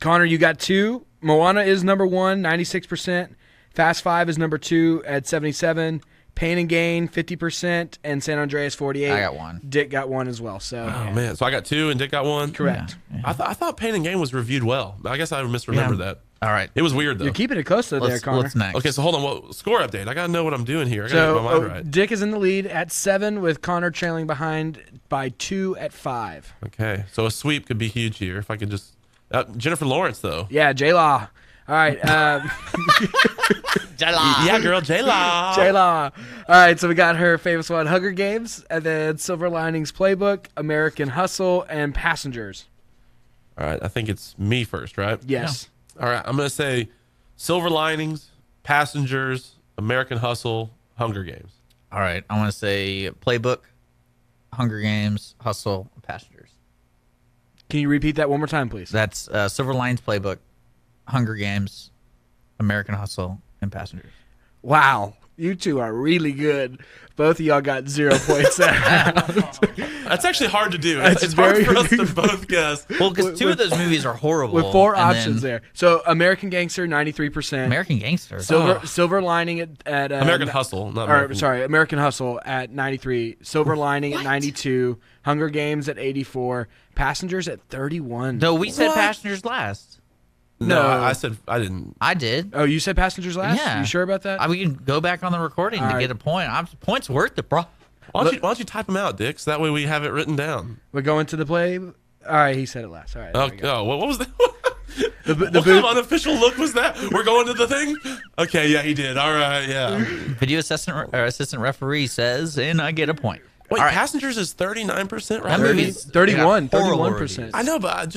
Connor, you got 2. Moana is number 1, 96%. Fast Five is number 2 at 77%. Pain and Gain, 50%, and San Andreas, 48%. I got 1. Dick got 1 as well. So Oh, man. So I got 2 and Dick got 1? correct. Yeah. I thought Pain and Gain was reviewed well. I guess I misremembered Yeah. that. All right. It was weird, though. You're keeping it close to there, Let's, Connor. what's next? Okay, so hold on. Well, score update. I got to know what I'm doing here. I got to So get my mind right. Dick is in the lead at 7, with Connor trailing behind by 2 at 5. Okay. So a sweep could be huge here if I could just. Jennifer Lawrence, though. Yeah, J-Law. All right. Yeah, girl. J-Law. J-Law. All right, so we got her famous one, Hunger Games, and then Silver Linings Playbook, American Hustle, and Passengers. All right. I think it's me first, right? Yes. All right. I'm going to say Silver Linings, Passengers, American Hustle, Hunger Games. All right. I want to say Playbook, Hunger Games, Hustle, Passengers. Can you repeat that one more time, please? That's Silver Linings Playbook, Hunger Games, American Hustle, and Passengers. Wow. You two are really good. Both of y'all got 0 points. That's actually hard to do. That's It's hard very for us to both guess. Well, because 2 of those movies are horrible. With 4 and options then there. So American Gangster, 93%. American Gangster. Silver Lining at American Hustle, not American. American Hustle at 93. Silver Lining at 92. Hunger Games at 84. Passengers at 31. No, we said What? Passengers last. No, No. I said I didn't. I did. Oh, you said Passengers last? Yeah. You sure about that? We can go back on the recording All to right. get a point. Point's worth it, bro. Why don't you type them out, Dick? So that way we have it written down. We're going to the play. All right, he said it last. All right. there we go. Oh, what was that? The What kind of boot. unofficial look was that? We're going to the thing? Okay, yeah, he did. All right, yeah. Video assistant referee says, and I get a point. Wait, All right. Passengers is 39%, right? That movie's 31, got horrible 31%. reviews. I know, but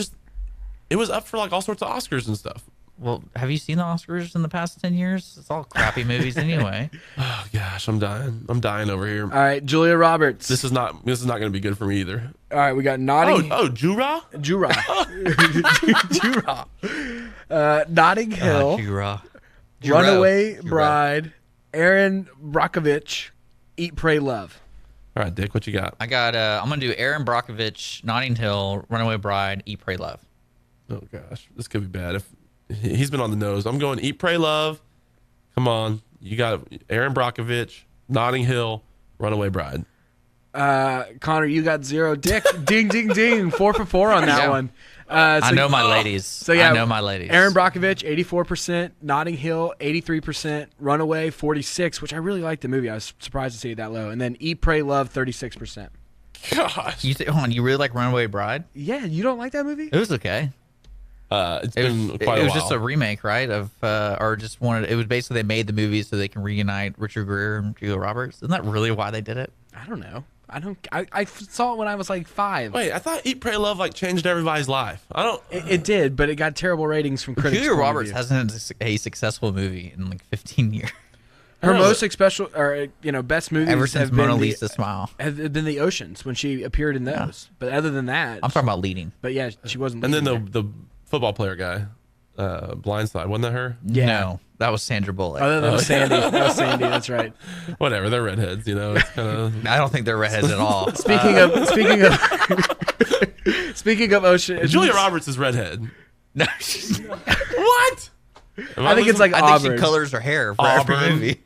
it was up for like all sorts of Oscars and stuff. Well, have you seen the Oscars in the past 10 years? It's all crappy movies anyway. Oh gosh, I'm dying. I'm dying over here. All right, Julia Roberts. This is not going to be good for me either. All right, we got Notting Jura? Jura. Jura. Notting Hill. Jura. Runaway Bride. Aaron Brockovich. Eat, Pray, Love. All right, Dick, what you got? I got, I'm going to do Aaron Brockovich, Notting Hill, Runaway Bride, Eat, Pray, Love. Oh gosh, this could be bad. If he's been on the nose, I'm going Eat, Pray, Love. Come on, you got Aaron Brockovich, Notting Hill, Runaway Bride. Connor, you got 0. Dick, ding, ding, ding. 4 for 4 on that Yeah. one. I know my ladies. So yeah, I know my ladies. Aaron Brockovich, 84%. Notting Hill, 83%. Runaway, 46%, which I really liked the movie. I was surprised to see it that low. And then Eat, Pray, Love, 36%. Gosh, Hold on, you really like Runaway Bride? Yeah, you don't like that movie? It was okay. it's It been was, quite it a was while. just a remake, right? Of or just wanted. It was basically they made the movie so they can reunite Richard Gere and Julia Roberts. Isn't that really why they did it? I don't know. I saw it when I was like 5. Wait, I thought Eat, Pray, Love like changed everybody's life. I don't. It did, but it got terrible ratings from critics. Julia Roberts hasn't had a successful movie in like 15 years. Her most special, or best movies ever since Mona Lisa Smile have been the Oceans when she appeared in those. Yeah. But other than that, I'm talking about leading. But yeah, she wasn't. And leading then the football player guy, Blindside, wasn't that her? Yeah. No, that was Sandra Bullock. Oh, that was Sandy. That was Sandy. That's right. Whatever, they're redheads. It's kind of. I don't think they're redheads at all. Speaking of Ocean, Julia Roberts is redhead. No, what? I think it's like I Auburn. think she colors her hair for every movie.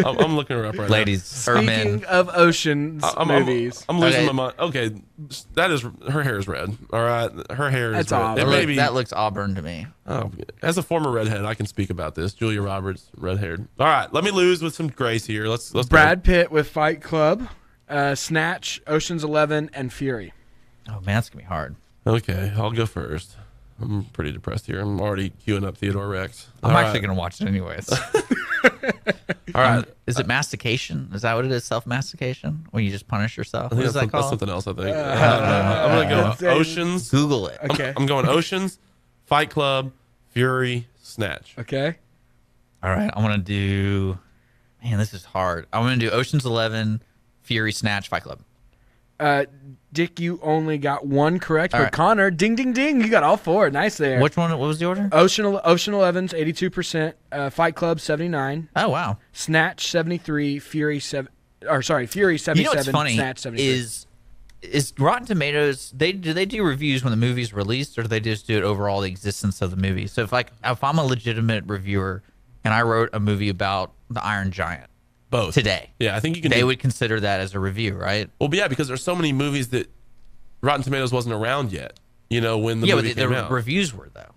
I'm looking her up right Ladies, now. or men. Speaking of Oceans movies, I'm losing my mind. Okay, that is her hair is red. All right, her hair is red. Auburn. That looks auburn to me. Oh, as a former redhead, I can speak about this. Julia Roberts, red-haired. All right, let me lose with some grace here. Let's Brad Pitt with Fight Club, Snatch, Ocean's 11, and Fury. Oh man, that's gonna be hard. Okay, I'll go first. I'm pretty depressed here. I'm already queuing up Theodore Rex. I'm actually gonna watch it anyways. All right. Is it mastication? Is that what it is? Self-mastication? When you just punish yourself? What is that called? That's something else, I think. I'm going to go Oceans. Google it. Okay. I'm going Oceans, Fight Club, Fury, Snatch. Okay. All right. I'm going to do... Man, this is hard. I'm going to do Ocean's 11, Fury, Snatch, Fight Club. Dick, you only got one correct, but right. Connor, ding, ding, ding, you got all 4. Nice there. Which one? What was the order? Ocean 11's 82%, Fight Club 79. Oh wow. Snatch 73, Fury 77. You know what's funny Snatch 73. is Rotten Tomatoes. Do they do reviews when the movie's released, or do they just do it overall the existence of the movie? So if I'm a legitimate reviewer and I wrote a movie about the Iron Giant. Both today. Yeah, I think you can. They would consider that as a review, right? Well, yeah, because there's so many movies that Rotten Tomatoes wasn't around yet. When the movie came out. The reviews were though.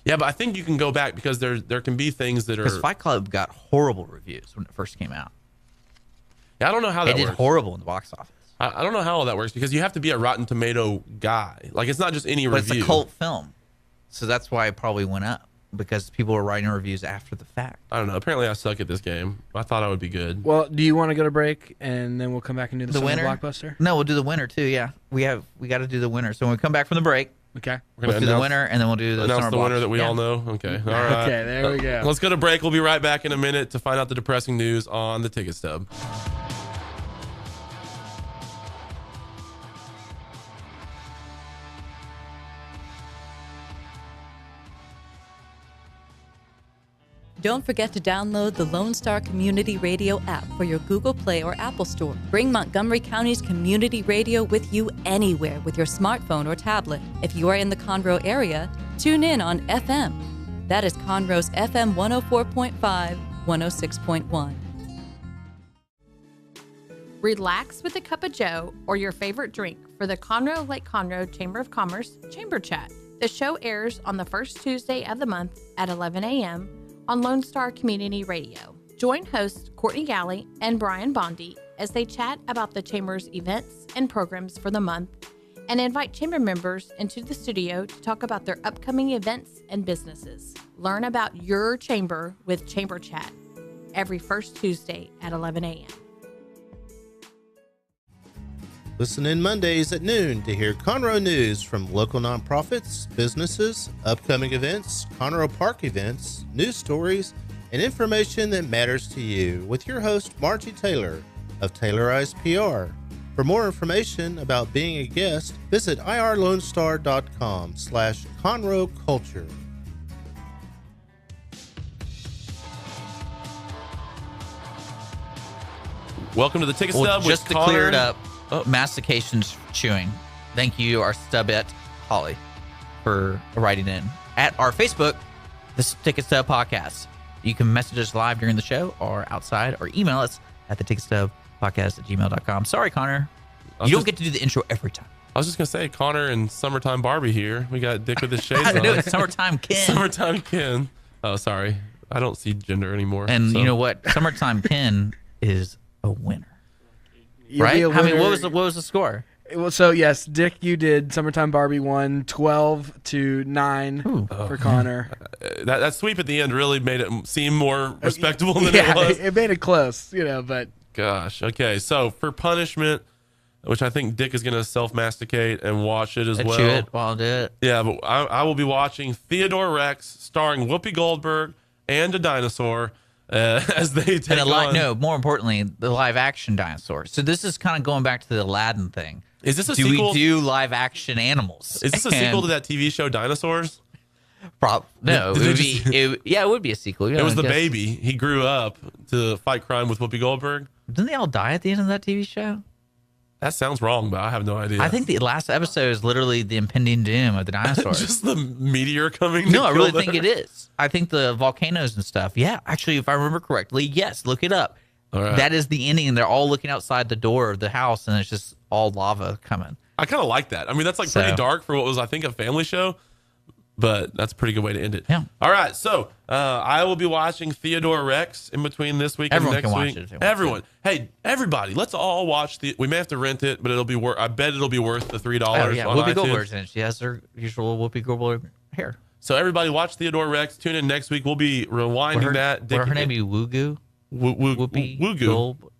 Yeah, but I think you can go back because there can be things that are. Because Fight Club got horrible reviews when it first came out. Yeah, I don't know how that works. It did horrible in the box office. I don't know how all that works because you have to be a Rotten Tomato guy. Like it's not just any review. But it's a cult film, so that's why it probably went up. Because people were writing reviews after the fact. I don't know. Apparently, I suck at this game. I thought I would be good. Well, do you want to go to break and then we'll come back and do the winner blockbuster? No, we'll do the winner too. Yeah, we got to do the winner. So when we come back from the break, okay, we'll do the winner and then we'll do the announce the winner blocks. that we all know. Okay, all right. Okay, there we go. Let's go to break. We'll be right back in a minute to find out the depressing news on the Ticket Stub. Don't forget to download the Lone Star Community Radio app for your Google Play or Apple Store. Bring Montgomery County's community radio with you anywhere with your smartphone or tablet. If you are in the Conroe area, tune in on FM. That is Conroe's FM 104.5, 106.1. Relax with a cup of joe or your favorite drink for the Conroe Lake Conroe Chamber of Commerce Chamber Chat. The show airs on the first Tuesday of the month at 11 a.m. on Lone Star Community Radio. Join hosts Courtney Galley and Brian Bondi as they chat about the Chamber's events and programs for the month and invite Chamber members into the studio to talk about their upcoming events and businesses. Learn about your Chamber with Chamber Chat every first Tuesday at 11 a.m. Listen in Mondays at noon to hear Conroe news from local nonprofits, businesses, upcoming events, Conroe Park events, news stories, and information that matters to you with your host, Margie Taylor of Taylorized PR. For more information about being a guest, visit irlonestar.com/Conroe Culture. Welcome to the Ticket Stub. Just to clear it up, mastication's chewing. Thank you, our stubette Holly, for writing in at our Facebook, the Ticket Stub Podcast. You can message us live during the show or outside, or email us at theticketstubpodcast@gmail.com. Sorry, Connor, you don't get to do the intro every time. I was just gonna say, Connor and Summertime Barbie here. We got Dick with his shades on. No, it's Summertime Ken. Summertime Ken. Oh, sorry, I don't see gender anymore. And so. you know what? Summertime Ken is a winner. You'll right? be a I mean, winner. what was the score? Well, so yes, Dick, you did. Summertime Barbie won 12-9 for Connor. That sweep at the end really made it seem more respectable than it was. It made it close, but gosh. Okay, so for punishment, which I think Dick is going to self-masticate and watch it as well. Chew it while I do it. Yeah, but I will be watching Theodore Rex, starring Whoopi Goldberg and a dinosaur, as they take on. No, more importantly, the live-action dinosaur. So this is kind of going back to the Aladdin thing. Is this a do sequel? we do live-action animals? Is this a sequel to that TV show Dinosaurs? No, it would be a sequel. It was the baby. He grew up to fight crime with Whoopi Goldberg. Didn't they all die at the end of that TV show? That sounds wrong, but I have no idea. I think the last episode is literally the impending doom of the dinosaurs. Just the meteor coming. No, I really think it is. I think the volcanoes and stuff. Yeah, actually, if I remember correctly, yes, look it up. All right. That is the ending, and they're all looking outside the door of the house, and it's just all lava coming. I kind of like that. I mean, that's like pretty dark for what was, I think, a family show, but that's a pretty good way to end it. Yeah. All right, so I will be watching Theodore Rex in between this week Everyone and next can week. watch it if they want Everyone, hey, everybody, let's all watch we may have to rent it, but it'll be worth. I bet it'll be worth the $3. Oh, yeah, on Whoopi iTunes. Goldberg's in it. She has her usual Whoopi Goldberg hair. So everybody, watch Theodore Rex. Tune in next week. We'll be rewinding that. Would her name be Wugu? Woogu.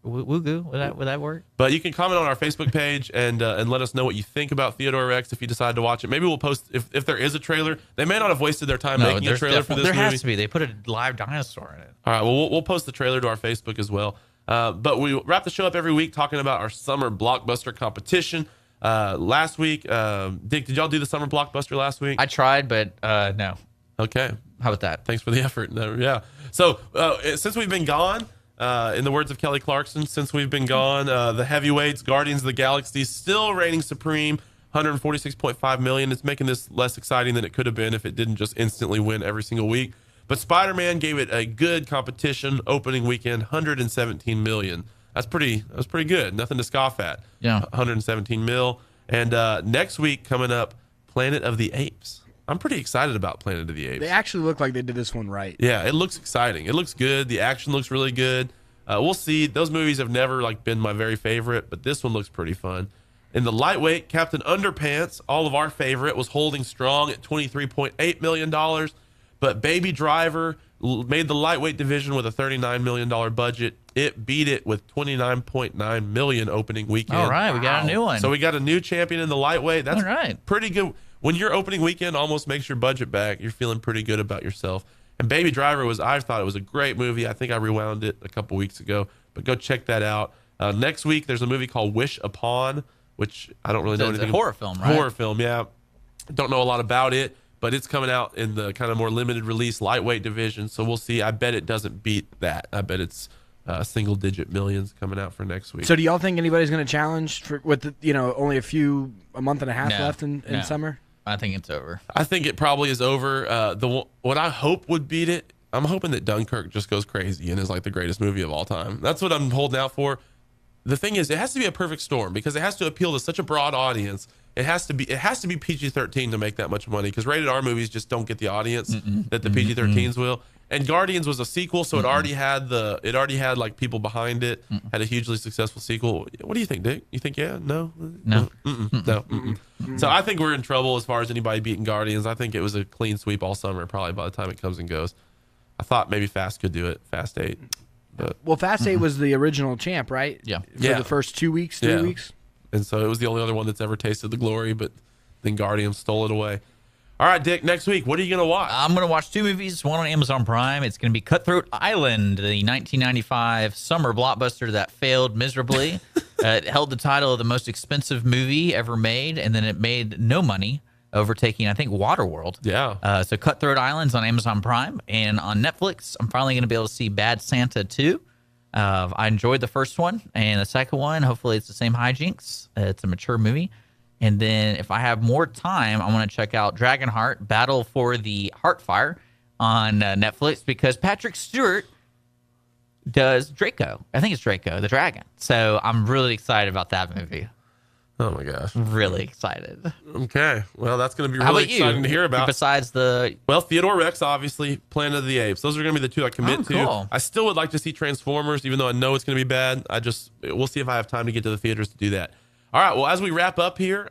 Wugu. Would that work? But you can comment on our Facebook page and let us know what you think about Theodore Rex if you decide to watch it. Maybe we'll post if there is a trailer. They may not have wasted their time making a trailer for this movie. There has to be. They put a live dinosaur in it. All right. Well, we'll post the trailer to our Facebook as well. But we wrap the show up every week talking about our summer blockbuster competition. Last week, Dick, did y'all do the summer blockbuster last week? I tried, but no. Okay. How about that? Thanks for the effort. Yeah. So since we've been gone, in the words of Kelly Clarkson, since we've been gone, the heavyweights, Guardians of the Galaxy, still reigning supreme, $146.5 million. It's making this less exciting than it could have been if it didn't just instantly win every single week. But Spider-Man gave it a good competition opening weekend, $117 million. That's pretty good. Nothing to scoff at. Yeah. 117 mil. And next week coming up, Planet of the Apes. I'm pretty excited about Planet of the Apes. They actually look like they did this one right. Yeah, it looks exciting. It looks good. The action looks really good. We'll see. Those movies have never been my very favorite, but this one looks pretty fun. In the lightweight, Captain Underpants, all of our favorite, was holding strong at $23.8 million. But Baby Driver made the lightweight division with a $39 million budget. It beat it with $29.9 million opening weekend. All right, we got a new one. So we got a new champion in the lightweight. That's all right. Pretty good. When your opening weekend almost makes your budget back, you're feeling pretty good about yourself. And Baby Driver I thought it was a great movie. I think I rewound it a couple weeks ago, but go check that out. Next week, there's a movie called Wish Upon, which I don't really know anything. It's a horror film, right? Horror film, yeah. Don't know a lot about it, but it's coming out in the kind of more limited release lightweight division. So we'll see. I bet it doesn't beat that. I bet it's single digit millions coming out for next week. So do y'all think anybody's going to challenge with only a month and a half left in summer? I think it's over. I think it probably is over. What I hope would beat it, I'm hoping that Dunkirk just goes crazy and is like the greatest movie of all time. That's what I'm holding out for. The thing is, it has to be a perfect storm because it has to appeal to such a broad audience. It has to be PG-13 to make that much money because rated R movies just don't get the audience that the PG-13s will. And Guardians was a sequel, so it already had like people behind it. Had a hugely successful sequel. What do you think, Dick? You think no? No. No. So I think we're in trouble as far as anybody beating Guardians. I think it was a clean sweep all summer, probably by the time it comes and goes. I thought maybe Fast could do it, Fast 8. But Fast 8 was the original champ, right? Yeah. For the first 2 weeks, 3 weeks. And so it was the only other one that's ever tasted the glory, but then Guardians stole it away. All right, Dick, next week, what are you going to watch? I'm going to watch 2 movies, one on Amazon Prime. It's going to be Cutthroat Island, the 1995 summer blockbuster that failed miserably. It held the title of the most expensive movie ever made, and then it made no money, overtaking, I think, Waterworld. Yeah. So Cutthroat Island's on Amazon Prime. And on Netflix, I'm finally going to be able to see Bad Santa 2. I enjoyed the first one, and the second one, hopefully it's the same hijinks. It's a mature movie. And then if I have more time, I want to check out Dragonheart, Battle for the Heartfire on Netflix because Patrick Stewart does Draco. I think it's Draco, the dragon. So I'm really excited about that movie. Oh, my gosh. Really excited. Okay. Well, that's going to be How really about exciting you? to hear about. Besides Theodore Rex, obviously, Planet of the Apes. Those are going to be the 2 I commit to. Cool. I still would like to see Transformers, even though I know it's going to be bad. We'll see if I have time to get to the theaters to do that. All right. Well, as we wrap up here,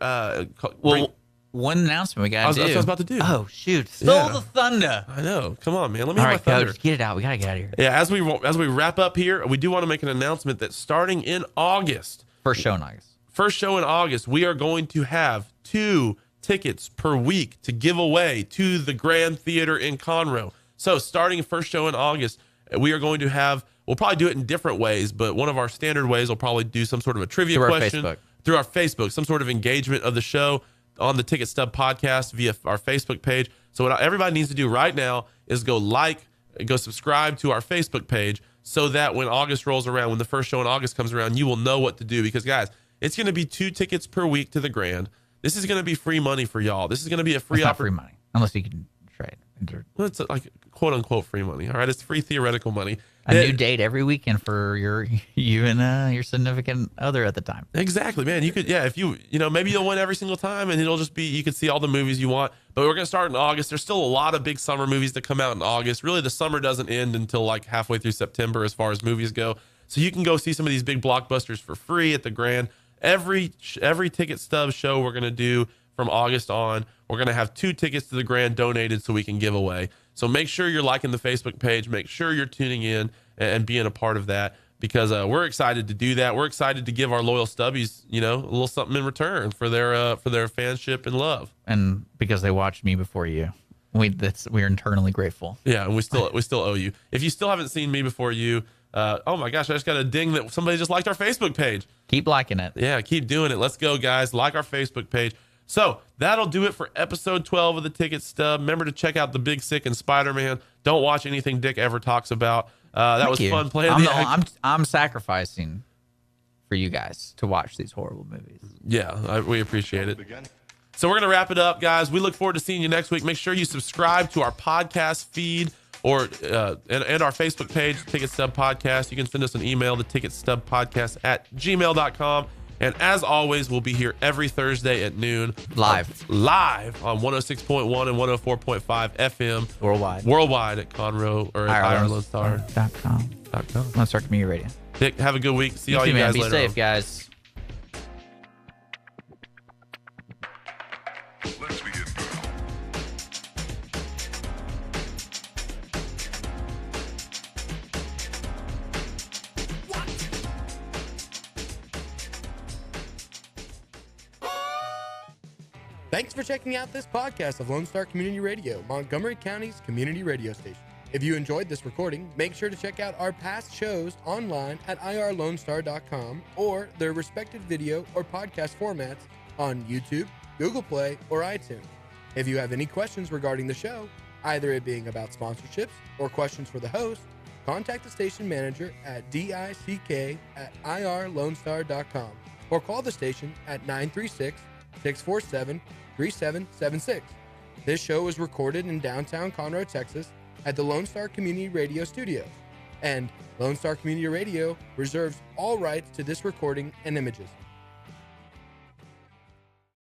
one announcement we got to do. That's what I was about to do. Oh, shoot. Stole the thunder. I know. Come on, man. Let me All have right, my thunder. Coach, get it out. We got to get out of here. Yeah, as we wrap up here, we do want to make an announcement that starting in August. First show in August. First show in August, we are going to have 2 tickets per week to give away to the Grand Theater in Conroe. So starting first show in August, we are going to have, we'll probably do it in different ways, but one of our standard ways will probably do some sort of a trivia question through our Facebook, some sort of engagement of the show on the Ticket Stub podcast via our Facebook page. So what everybody needs to do right now is go subscribe to our Facebook page so that when August rolls around, when the first show in August comes around, you will know what to do. Because guys, it's going to be 2 tickets per week to the Grand. This is going to be free money for y'all. This is going to be a free free money unless you can trade. Well, it's like quote unquote free money. All right, it's free theoretical money. A new date every weekend for you and your significant other at the time. Exactly, man. You could, if you maybe you'll win every single time, and it'll just be you can see all the movies you want. But we're gonna start in August. There's still a lot of big summer movies that come out in August. Really, the summer doesn't end until like halfway through September as far as movies go. So you can go see some of these big blockbusters for free at the Grand. Every Ticket Stub show we're gonna do from August on, we're going to have 2 tickets to the Grand donated so we can give away. So make sure you're liking the Facebook page. Make sure you're tuning in and being a part of that, because we're excited to do that. We're excited to give our loyal Stubbies, a little something in return for their fanship and love. And because they watched me before you. We're internally grateful. Yeah, and we still owe you. If you still haven't seen Me Before You, oh my gosh, I just got a ding that somebody just liked our Facebook page. Keep liking it. Yeah, keep doing it. Let's go, guys. Like our Facebook page. So that'll do it for episode 12 of the Ticket Stub. Remember to check out The Big Sick and Spider-Man. Don't watch anything Dick ever talks about. That was fun playing. I'm sacrificing for you guys to watch these horrible movies. Yeah, we appreciate it. So we're going to wrap it up, guys. We look forward to seeing you next week. Make sure you subscribe to our podcast feed and our Facebook page, Ticket Stub Podcast. You can send us an email, theticketstubpodcast@gmail.com. And as always, we'll be here every Thursday at noon. Live on 106.1 and 104.5 FM. Worldwide at Conroe or at IRLoneStar.com. Lone Star Community Radio. Dick, have a good week. See all you guys later. Be safe, guys. Let's begin. Thanks for checking out this podcast of Lone Star Community Radio, Montgomery County's community radio station. If you enjoyed this recording, make sure to check out our past shows online at irlonestar.com or their respective video or podcast formats on YouTube, Google Play, or iTunes. If you have any questions regarding the show, either it being about sponsorships or questions for the host, contact the station manager at dick@irlonestar.com or call the station at 936-647-3776. This show was recorded in downtown Conroe, Texas at the Lone Star Community Radio Studios, and Lone Star Community Radio reserves all rights to this recording and images.